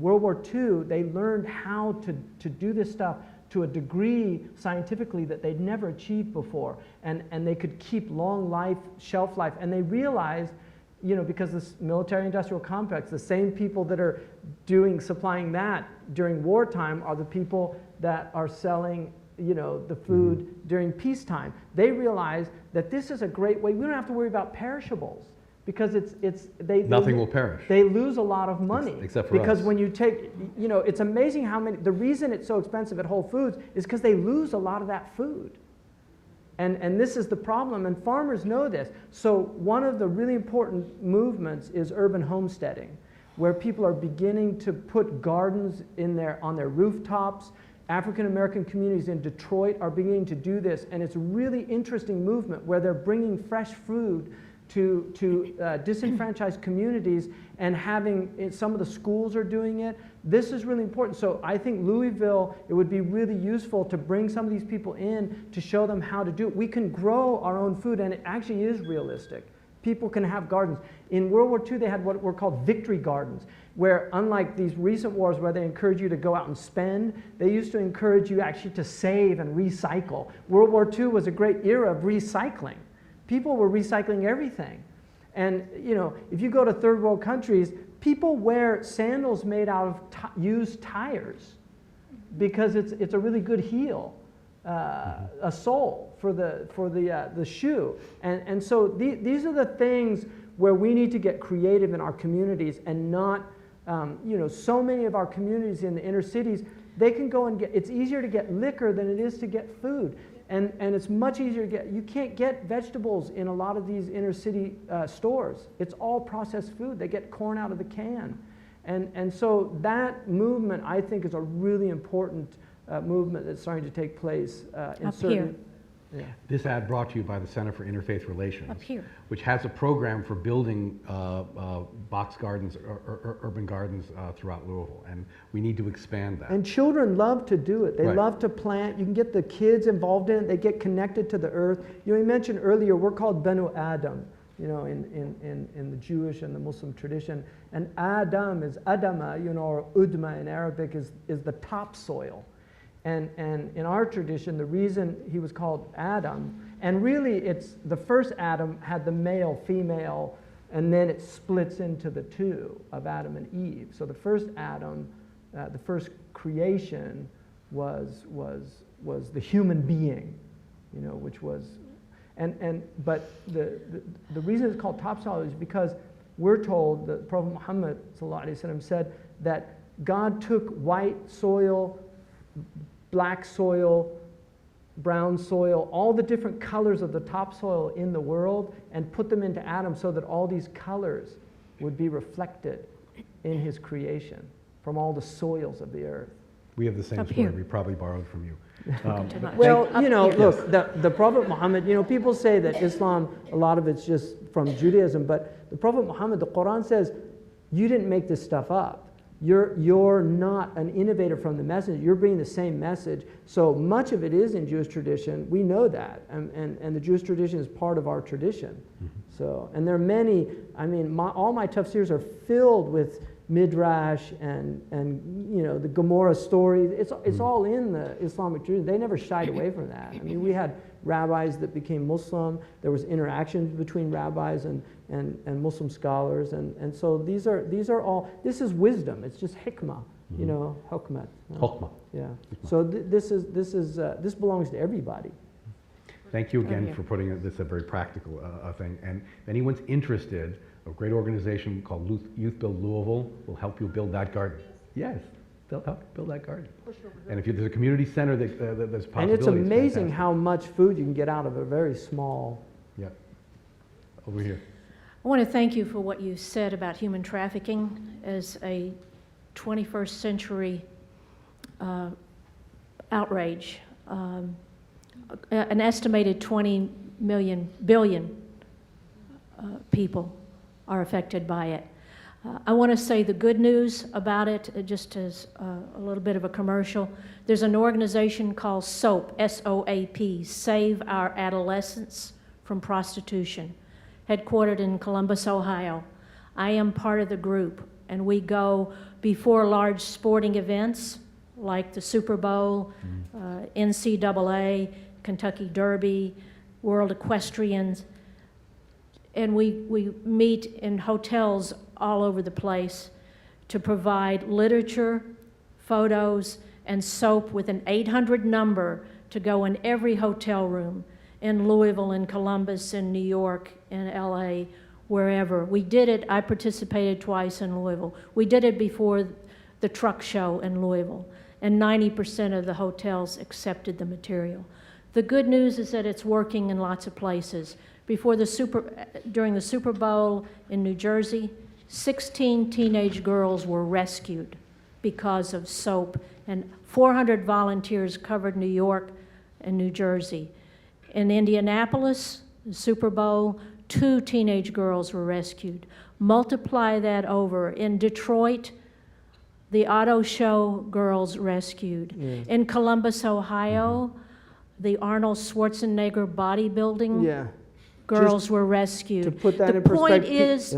World War II, they learned how to do this stuff to a degree scientifically that they'd never achieved before. And they could keep long life, shelf life. And they realized, because this military-industrial complex, the same people that are supplying that during wartime are the people that are selling the food during peacetime. They realize that this is a great way. We don't have to worry about perishables, because nothing will perish. They lose a lot of money. Except for because us. When you take, it's amazing how many, the reason it's so expensive at Whole Foods is because they lose a lot of that food. And this is the problem, and farmers know this. So one of the really important movements is urban homesteading, where people are beginning to put gardens on their rooftops. African American communities in Detroit are beginning to do this, and it's a really interesting movement where they're bringing fresh food to disenfranchised communities, and some of the schools are doing it. This is really important. So I think Louisville, it would be really useful to bring some of these people in to show them how to do it. We can grow our own food, and it actually is realistic. People can have gardens. In World War II, they had what were called victory gardens, where unlike these recent wars where they encourage you to go out and spend, they used to encourage you actually to save and recycle. World War II was a great era of recycling. People were recycling everything. And if you go to third world countries, people wear sandals made out of used tires, because it's a really good heel, a sole for the shoe. And so these are the things where we need to get creative in our communities, and not, so many of our communities in the inner cities, they can go and it's easier to get liquor than it is to get food. And it's much easier to you can't get vegetables in a lot of these inner city stores. It's all processed food. They get corn out of the can. And so that movement, I think, is a really important movement that's starting to take place in Up certain... here. Yeah. This ad brought to you by the Center for Interfaith Relations, Up here. which has a program for building box gardens or urban gardens throughout Louisville, and we need to expand that. And children love to do it. They Right. love to plant. You can get the kids involved in it. They get connected to the earth. You mentioned earlier, we're called Benu Adam, in the Jewish and the Muslim tradition. And Adam is Adama, or Udma in Arabic is the topsoil. And in our tradition, the reason he was called Adam, and really it's the first Adam had the male, female, and then it splits into the two of Adam and Eve. So the first Adam the first creation was the human being, you know, which was, but the reason it's called topsoil is because we're told that Prophet Muhammad ﷺ said that God took white soil, black soil, brown soil, all the different colors of the topsoil in the world, and put them into Adam so that all these colors would be reflected in his creation from all the soils of the earth. We have the same story. We probably borrowed from you. Well, you know, look, the Prophet Muhammad, you know, people say that Islam, a lot of it's just from Judaism, but the Prophet Muhammad, the Quran says, you didn't make this stuff up. You're not an innovator from the message. You're bringing the same message. So much of it is in Jewish tradition. We know that. And the Jewish tradition is part of our tradition. So, and there are many, I mean, all my tafsirs are filled with midrash and you know, the Gomorrah story. It's all in the Islamic tradition. They never shied away from that. I mean, we had rabbis that became Muslim. There was interactions between rabbis and Muslim scholars, and so these are all, this is wisdom. It's just hikmah, you know, hukmat. Hukmah. Yeah. So this belongs to everybody. Thank you again for putting this a very practical thing. And if anyone's interested, a great organization called Youth Build Louisville will help you build that garden. Yes, they'll help you build that garden. And if there's a community center there's possibilities. And it's amazing how much food you can get out of a very small. Yeah. Over here. I want to thank you for what you said about human trafficking as a 21st century outrage. An estimated 20 billion people are affected by it. I want to say the good news about it, just as a little bit of a commercial. There's an organization called SOAP, S-O-A-P, Save Our Adolescents from Prostitution, headquartered in Columbus, Ohio. I am part of the group, and we go before large sporting events like the Super Bowl, NCAA, Kentucky Derby, World Equestrians, and we meet in hotels all over the place to provide literature, photos, and soap with an 800 number to go in every hotel room in Louisville, in Columbus, in New York, in LA, wherever. We did it, I participated twice in Louisville. We did it before the truck show in Louisville, and 90% of the hotels accepted the material. The good news is that it's working in lots of places. During the Super Bowl in New Jersey, 16 teenage girls were rescued because of soap, and 400 volunteers covered New York and New Jersey. In Indianapolis, the Super Bowl, 2 teenage girls were rescued. Multiply that over. In Detroit, the auto show girls rescued. Yeah. In Columbus, Ohio, the Arnold Schwarzenegger bodybuilding girls were rescued. To put that in perspective, the point is,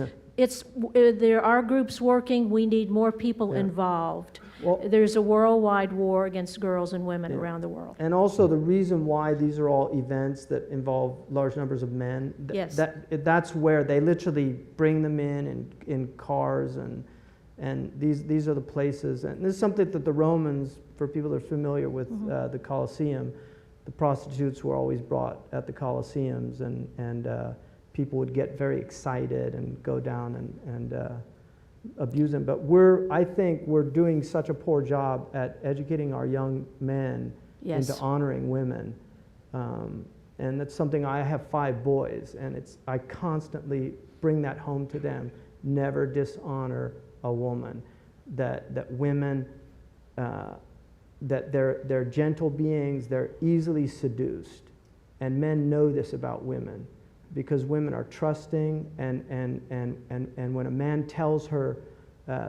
there are groups working. We need more people involved. Well, there's a worldwide war against girls and women around the world. And also the reason why these are all events that involve large numbers of men, that's where they literally bring them in cars, and these are the places. And this is something that the Romans, for people that are familiar with the Colosseum, the prostitutes were always brought at the Colosseums, and people would get very excited and go down and abuse them. But I think we're doing such a poor job at educating our young men into honoring women. And that's something, I have 5 boys, and I constantly bring that home to them. Never dishonor a woman. That women, that they're gentle beings, they're easily seduced. And men know this about women, because women are trusting, and when a man tells her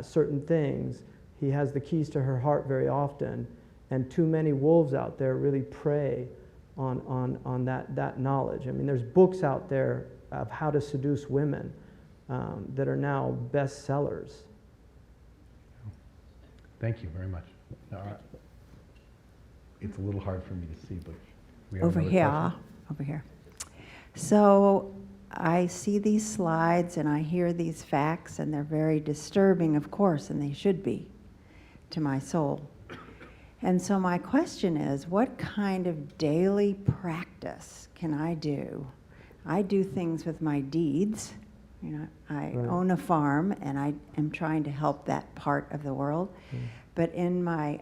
certain things, he has the keys to her heart very often, and too many wolves out there really prey on that knowledge. I mean, there's books out there of how to seduce women that are now bestsellers. Thank you very much. It's a little hard for me to see, but we have over here. So I see these slides and I hear these facts, and they're very disturbing, of course, and they should be, to my soul. And so my question is, what kind of daily practice can I do? I do things with my deeds. You know, I own a farm, and I am trying to help that part of the world. But in my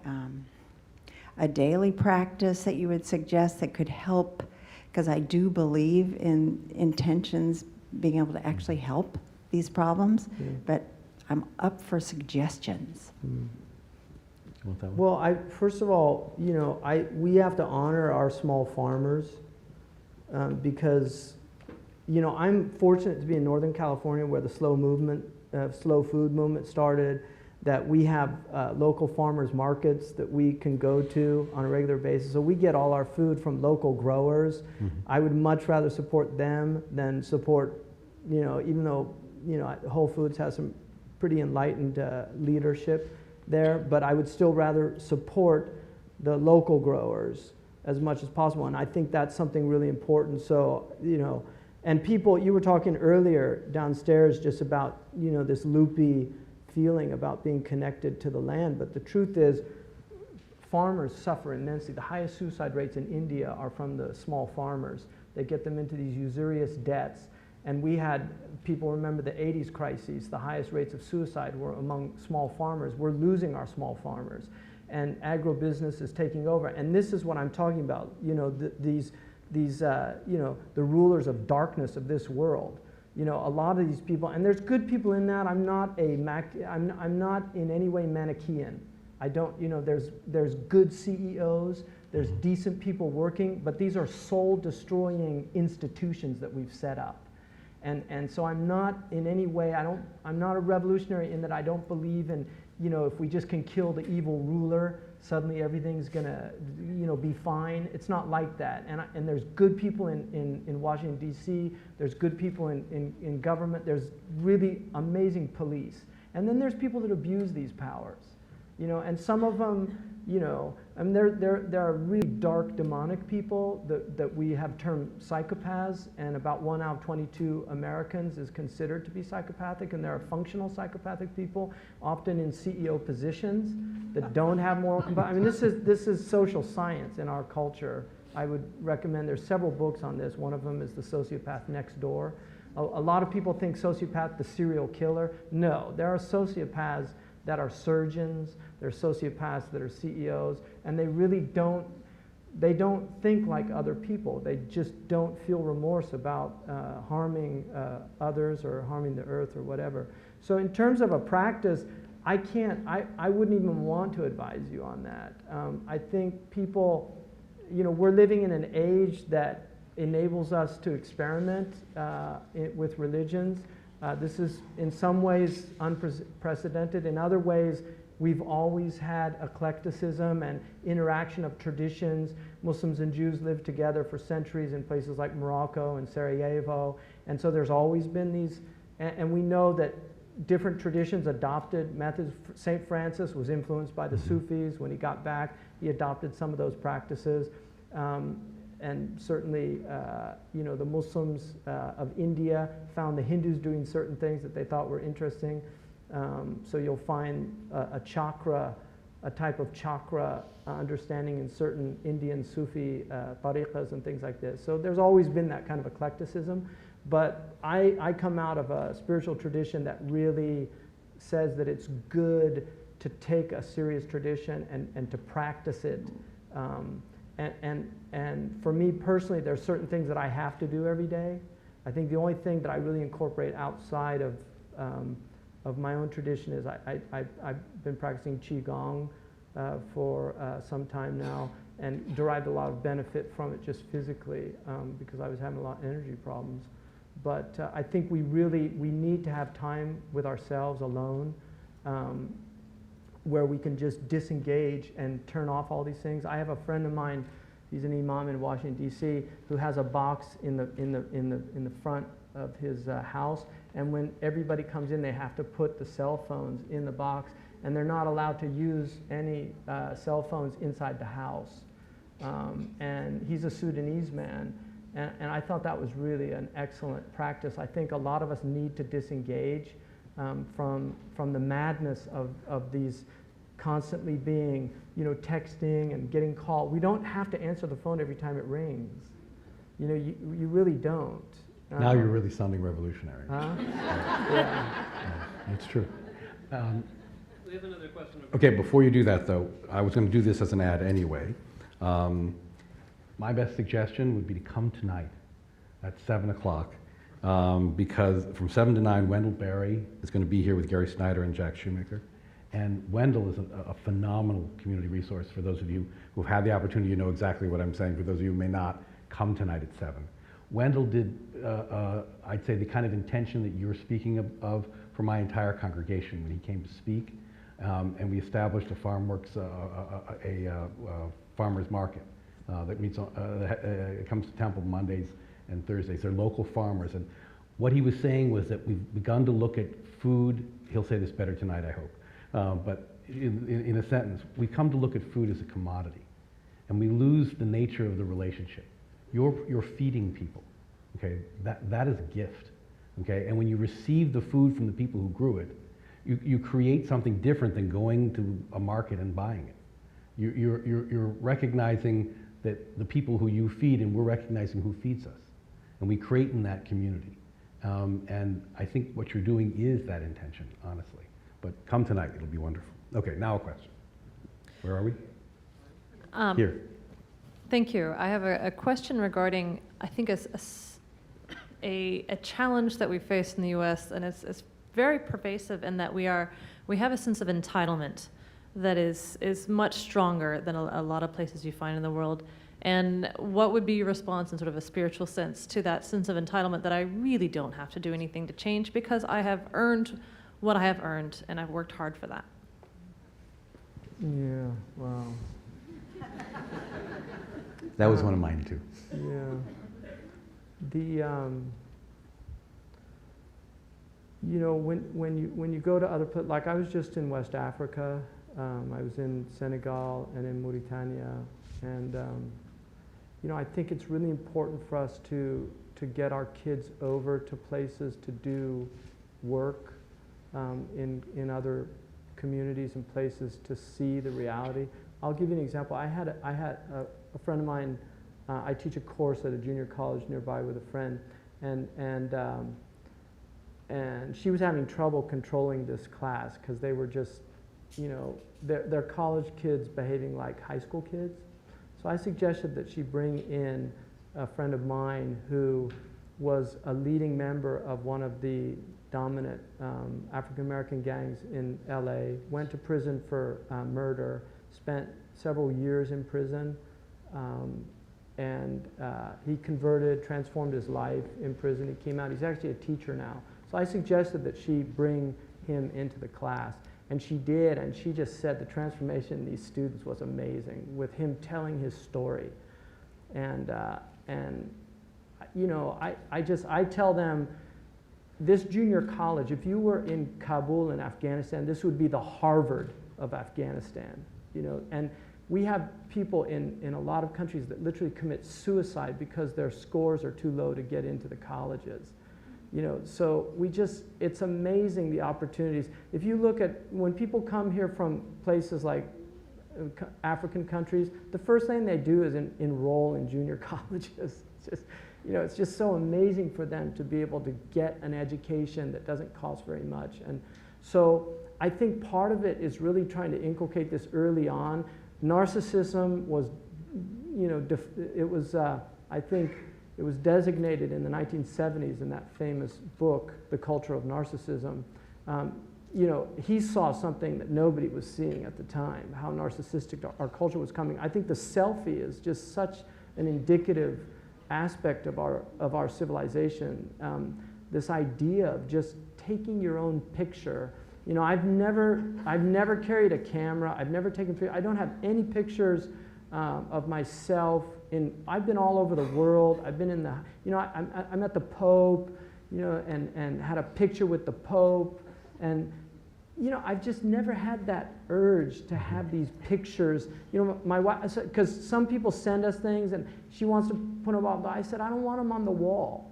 a daily practice that you would suggest that could help, because I do believe in intentions being able to actually help these problems, but I'm up for suggestions. Well, first of all, you know, we have to honor our small farmers because, you know, I'm fortunate to be in Northern California where the slow food movement started, that we have local farmers markets that we can go to on a regular basis. So we get all our food from local growers. I would much rather support them than support, you know, even though, you know, Whole Foods has some pretty enlightened leadership there, but I would still rather support the local growers as much as possible. And I think that's something really important. So, you know, and people, you were talking earlier downstairs just about, you know, this loopy feeling about being connected to the land. But the truth is, farmers suffer immensely. The highest suicide rates in India are from the small farmers. They get them into these usurious debts. And we had, people remember the 80s crises, the highest rates of suicide were among small farmers. We're losing our small farmers. And agribusiness is taking over. And this is what I'm talking about, you know, these you know, the rulers of darkness of this world. You know, a lot of these people, and there's good people in that. I'm not in any way Manichaean. I don't, you know, there's good CEOs, there's decent people working, but these are soul-destroying institutions that we've set up. And so I'm not in any way, I'm not a revolutionary in that I don't believe in, you know, if we just can kill the evil ruler, suddenly everything's gonna, you know, be fine. It's not like that. And there's good people in Washington, D.C., there's good people in government, there's really amazing police. And then there's people that abuse these powers, you know, and some of them, you know, I mean, there are really dark demonic people that we have termed psychopaths, and about 1 out of 22 Americans is considered to be psychopathic, and there are functional psychopathic people, often in CEO positions, that don't have moral compassion. I mean, this is social science in our culture. I would recommend, there's several books on this. One of them is The Sociopath Next Door. A lot of people think sociopath, the serial killer. No, there are sociopaths that are surgeons, there are sociopaths that are CEOs, and they really don't think like other people. They just don't feel remorse about harming others or harming the earth or whatever. So in terms of a practice, I wouldn't even want to advise you on that. I think people, you know, we're living in an age that enables us to experiment with religions. This is in some ways unprecedented. In other ways, we've always had eclecticism and interaction of traditions. Muslims and Jews lived together for centuries in places like Morocco and Sarajevo. And so there's always been these, and we know that different traditions adopted methods. St. Francis was influenced by the Sufis. When he got back, he adopted some of those practices. And certainly, you know, the Muslims of India found the Hindus doing certain things that they thought were interesting. So you'll find a type of chakra understanding in certain Indian Sufi tariqas and things like this. So there's always been that kind of eclecticism. But I come out of a spiritual tradition that really says that it's good to take a serious tradition and to practice it. And for me personally, there are certain things that I have to do every day. I think the only thing that I really incorporate outside of my own tradition is I've been practicing Qigong for some time now and derived a lot of benefit from it just physically because I was having a lot of energy problems. But I think we need to have time with ourselves alone where we can just disengage and turn off all these things. I have a friend of mine, he's an imam in Washington, D.C., who has a box in the front of his house, and when everybody comes in, they have to put the cell phones in the box, and they're not allowed to use any cell phones inside the house. And he's a Sudanese man, and I thought that was really an excellent practice. I think a lot of us need to disengage from the madness of these constantly being, texting and getting called. We don't have to answer the phone every time it rings. You really don't. Now you're really sounding revolutionary. Huh? Yeah. It's true. We have another question. Okay, before you do that, though, I was going to do this as an ad anyway. My best suggestion would be to come tonight at 7 o'clock, because from 7 to 9, Wendell Berry is going to be here with Gary Snyder and Jack Shoemaker. And Wendell is a phenomenal community resource for those of you who've had the opportunity. You know exactly what I'm saying. For those of you who may not, come tonight at 7. Wendell did, I'd say, the kind of intention that you're speaking of for my entire congregation when he came to speak. And we established a FarmWorks, a farmer's market that meets on, it comes to Temple Mondays and Thursdays. They're local farmers. And what he was saying was that we've begun to look at food. He'll say this better tonight, I hope. But in a sentence, we come to look at food as a commodity. And we lose the nature of the relationship. You're feeding people, okay? That is a gift, okay? And when you receive the food from the people who grew it, you create something different than going to a market and buying it. You're recognizing that the people who you feed, and we're recognizing who feeds us. And we create in that community. And I think what you're doing is that intention, honestly. But come tonight, it'll be wonderful. Okay, now a question. Where are we? Here. Thank you. I have a question regarding, I think, a challenge that we face in the U.S., and it's very pervasive in that we have a sense of entitlement that is much stronger than a lot of places you find in the world. And what would be your response in sort of a spiritual sense to that sense of entitlement that I really don't have to do anything to change because I have earned what I have earned and I've worked hard for that? Yeah, wow. That was one of mine too. Yeah. When you go to other places, like I was just in West Africa, I was in Senegal and in Mauritania, and I think it's really important for us to get our kids over to places to do work in other communities and places to see the reality. I'll give you an example. I had a friend of mine. I teach a course at a junior college nearby with a friend, and she was having trouble controlling this class because they were just, they're college kids behaving like high school kids. So I suggested that she bring in a friend of mine who was a leading member of one of the dominant African-American gangs in LA, went to prison for murder, spent several years in prison, and he converted, transformed his life in prison. He came out, he's actually a teacher now. So I suggested that she bring him into the class. And she did, and she just said the transformation in these students was amazing with him telling his story. And I tell them, this junior college, if you were in Kabul in Afghanistan, this would be the Harvard of Afghanistan, and we have people in a lot of countries that literally commit suicide because their scores are too low to get into the colleges. So it's amazing the opportunities. If you look at when people come here from places like African countries, the first thing they do is enroll in junior colleges. It's just so amazing for them to be able to get an education that doesn't cost very much. And so I think part of it is really trying to inculcate this early on. Narcissism was, I think, it was designated in the 1970s in that famous book, The Culture of Narcissism. He saw something that nobody was seeing at the time, how narcissistic our culture was coming. I think the selfie is just such an indicative aspect of our civilization. This idea of just taking your own picture. I've never carried a camera. I've never taken pictures. I don't have any pictures of myself. I've been all over the world. I've been in the, I met the Pope, and had a picture with the Pope. And, I've just never had that urge to have these pictures. My wife, because some people send us things and she wants to put them up. I said, I don't want them on the wall.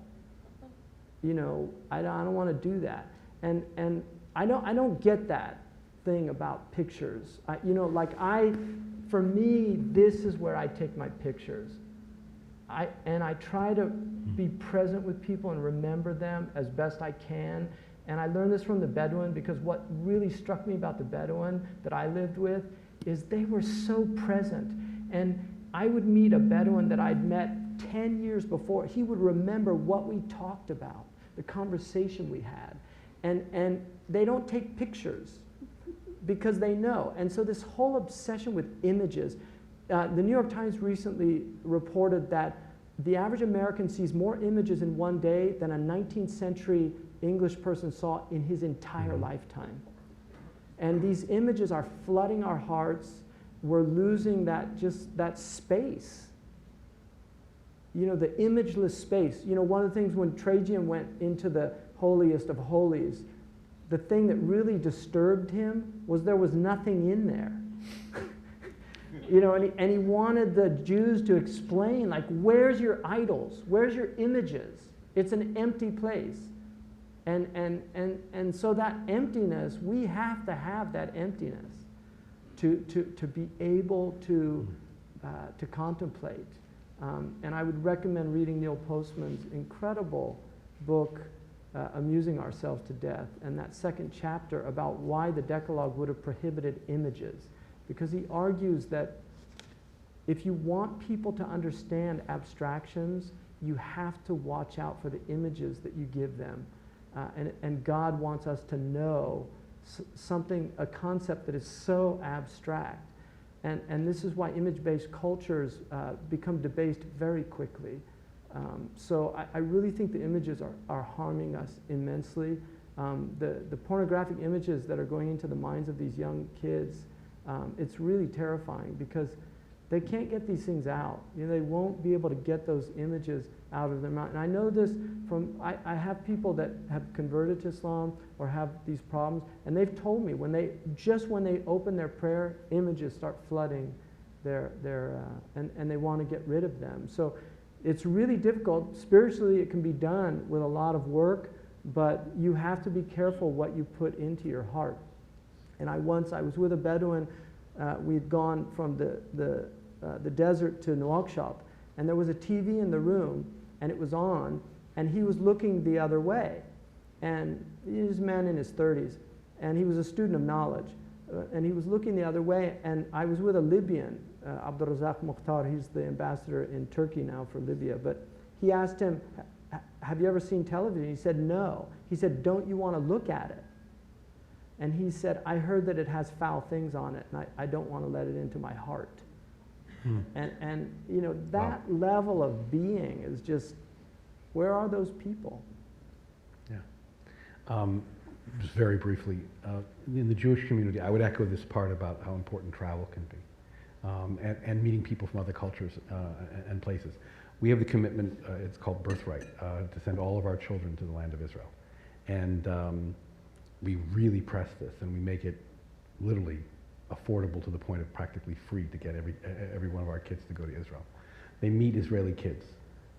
I don't want to do that. And I don't get that. thing about pictures. For me, this is where I take my pictures. I try to be present with people and remember them as best I can. And I learned this from the Bedouin, because what really struck me about the Bedouin that I lived with is they were so present. And I would meet a Bedouin that I'd met 10 years before. He would remember what we talked about, the conversation we had. And they don't take pictures because they know. And so this whole obsession with images, the New York Times recently reported that the average American sees more images in one day than a 19th century English person saw in his entire lifetime. And these images are flooding our hearts. We're losing that space. The imageless space. One of the things when Trajan went into the holiest of holies, the thing that really disturbed him was there was nothing in there. And he wanted the Jews to explain, like, where's your idols? Where's your images? It's an empty place. And so that emptiness, we have to have that emptiness to be able to contemplate. And I would recommend reading Neil Postman's incredible book, Amusing Ourselves to Death, and that second chapter about why the Decalogue would have prohibited images. Because he argues that if you want people to understand abstractions, you have to watch out for the images that you give them. And God wants us to know a concept that is so abstract. And this is why image-based cultures become debased very quickly. So I really think the images are harming us immensely. The pornographic images that are going into the minds of these young kids, it's really terrifying because they can't get these things out. They won't be able to get those images out of their mind. And I know this from, I have people that have converted to Islam or have these problems, and they've told me when they open their prayer, images start flooding and they want to get rid of them. So it's really difficult. Spiritually, it can be done with a lot of work, but you have to be careful what you put into your heart. And I was with a Bedouin. We'd gone from the desert to Nouakchott, and there was a TV in the room, and it was on, and he was looking the other way. And he was a man in his 30s, and he was a student of knowledge. And he was looking the other way, and I was with a Libyan, Abdurrazak Mukhtar. He's the ambassador in Turkey now for Libya. But he asked him, have you ever seen television? He said, no. He said, don't you want to look at it? And he said, I heard that it has foul things on it, and I don't want to let it into my heart. And that level of being is just, where are those people? Yeah. Just very briefly, in the Jewish community, I would echo this part about how important travel can be, and meeting people from other cultures and places. We have the commitment, it's called Birthright, to send all of our children to the land of Israel. And we really press this, and we make it literally affordable to the point of practically free to get every one of our kids to go to Israel. They meet Israeli kids,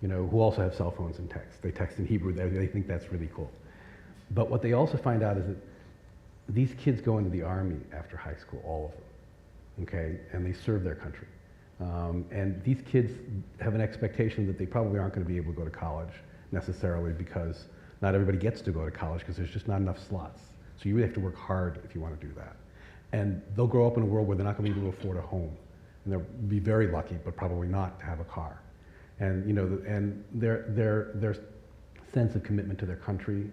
who also have cell phones and text. They text in Hebrew. They think that's really cool. But what they also find out is that these kids go into the army after high school, all of them, okay? And they serve their country. And these kids have an expectation that they probably aren't going to be able to go to college necessarily, because not everybody gets to go to college because there's just not enough slots. So you really have to work hard if you want to do that. And they'll grow up in a world where they're not going to be able to afford a home. And they'll be very lucky, but probably not to have a car. And and their sense of commitment to their country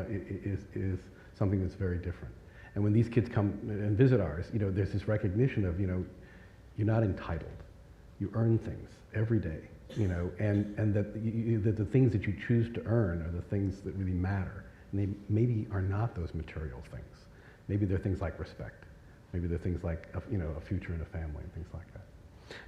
is something that's very different. And when these kids come and visit ours, there's this recognition of, you're not entitled. You earn things every day, and that the things that you choose to earn are the things that really matter. And they maybe are not those material things. Maybe they're things like respect. Maybe they're things like, a future and a family and things like that.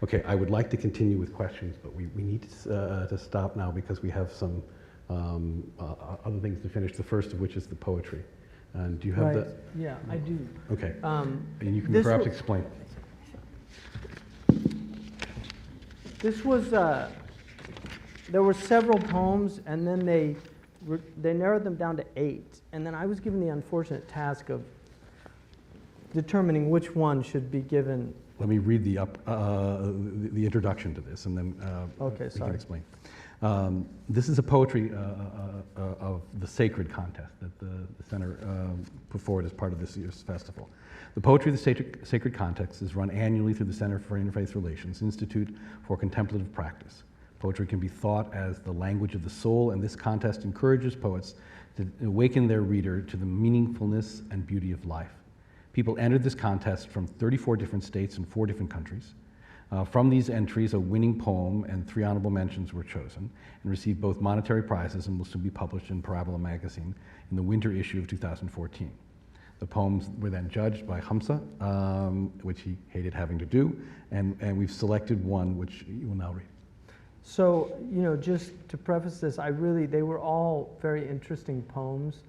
Okay, I would like to continue with questions, but we need to stop now because we have some other things to finish, the first of which is the poetry. And do you have that? Yeah, I do. Okay, and you can perhaps explain. This was, there were several poems, and then they narrowed them down to 8. And then I was given the unfortunate task of determining which one should be given. Let me read the introduction to this, and then Okay, we sorry. can explain. This is a poetry of the Sacred contest that the Center put forward as part of this year's festival. The Poetry of the Sacred Contest is run annually through the Center for Interfaith Relations Institute for Contemplative Practice. Poetry can be thought as the language of the soul, and this contest encourages poets to awaken their reader to the meaningfulness and beauty of life. People entered this contest from 34 different states and 4 different countries. From these entries, a winning poem and 3 honorable mentions were chosen and received both monetary prizes and will soon be published in Parabola magazine in the winter issue of 2014. The poems were then judged by Hamza, which he hated having to do, and we've selected one which you will now read. So, just to preface this, they were all very interesting poems.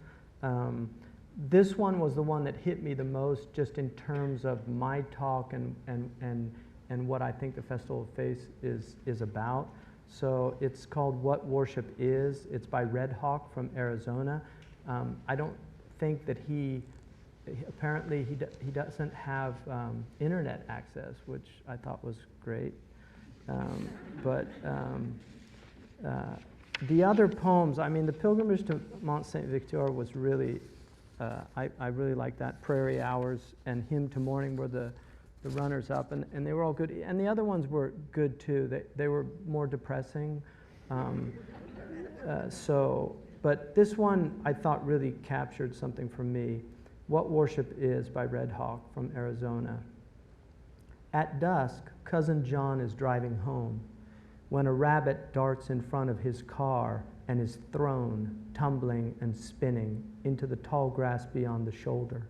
This one was the one that hit me the most, just in terms of my talk and what I think the Festival of Faith is about. So it's called What Worship Is. It's by Red Hawk from Arizona. I don't think that apparently he doesn't have internet access, which I thought was great. The other poems, the Pilgrimage to Mont Saint Victor was really, I really liked that. Prairie Hours and Hymn to Morning were the runners-up, and they were all good. And the other ones were good too. They were more depressing. But this one I thought really captured something for me. What Worship Is by Red Hawk from Arizona. At dusk, Cousin John is driving home when a rabbit darts in front of his car and is thrown, tumbling and spinning, into the tall grass beyond the shoulder.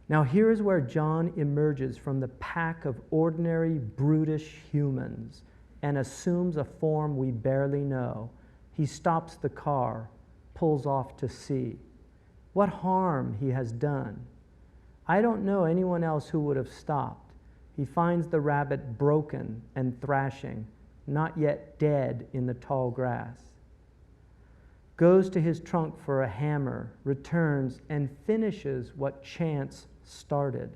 Now here is where John emerges from the pack of ordinary, brutish humans and assumes a form we barely know. He stops the car, pulls off to see. What harm he has done. I don't know anyone else who would have stopped. He finds the rabbit broken and thrashing, not yet dead in the tall grass. Goes to his trunk for a hammer, returns, and finishes what chance started.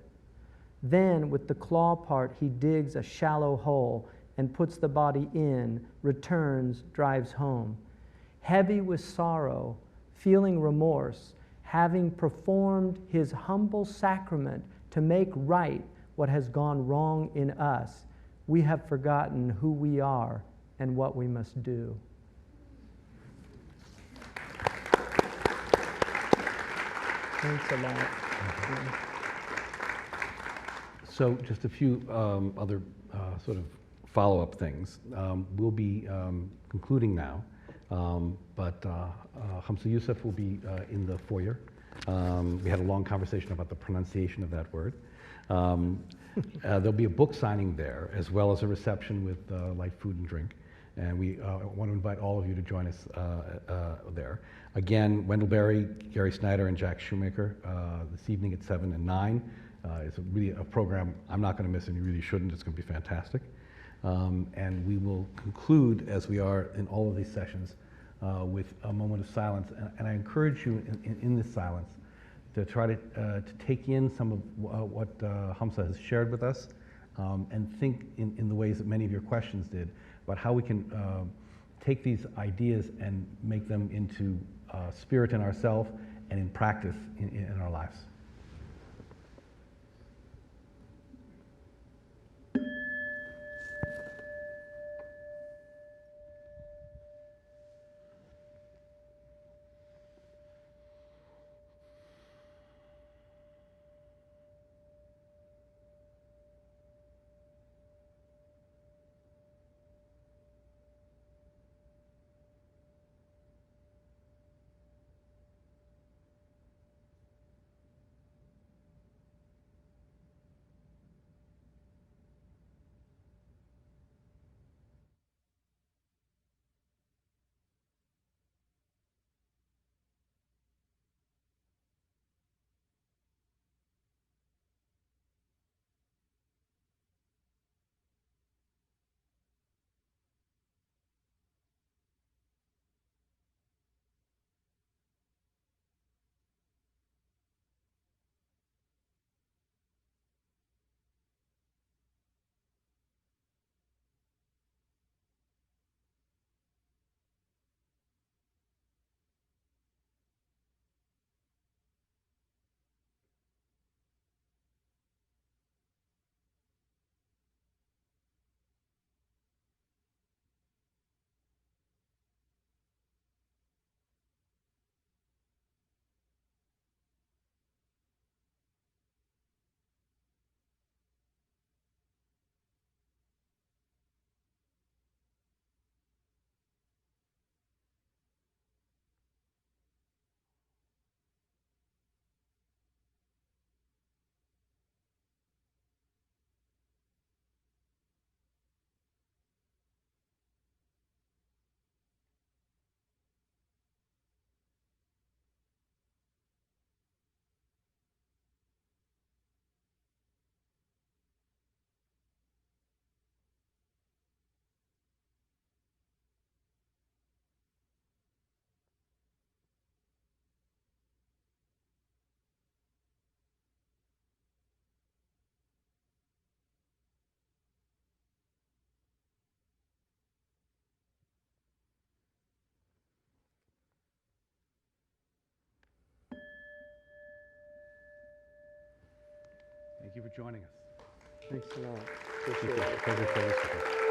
Then, with the claw part, he digs a shallow hole and puts the body in, returns, drives home. Heavy with sorrow, feeling remorse, having performed his humble sacrament to make right what has gone wrong in us, we have forgotten who we are and what we must do. Thanks a lot. So just a few other sort of follow-up things. We'll be concluding now, but Hamza Yusuf will be in the foyer. We had a long conversation about the pronunciation of that word. There'll be a book signing there, as well as a reception with light food and drink. And we want to invite all of you to join us there. Again, Wendell Berry, Gary Snyder, and Jack Shoemaker this evening at 7 and 9. It's really a program I'm not going to miss, and you really shouldn't. It's going to be fantastic. And we will conclude, as we are in all of these sessions, with a moment of silence. And I encourage you in this silence to try to take in some of what Hamza has shared with us, and think in the ways that many of your questions did about how we can take these ideas and make them into spirit in ourselves and in practice in our lives. you for joining us. Thanks a lot. Appreciate it. Pleasure to listen to you.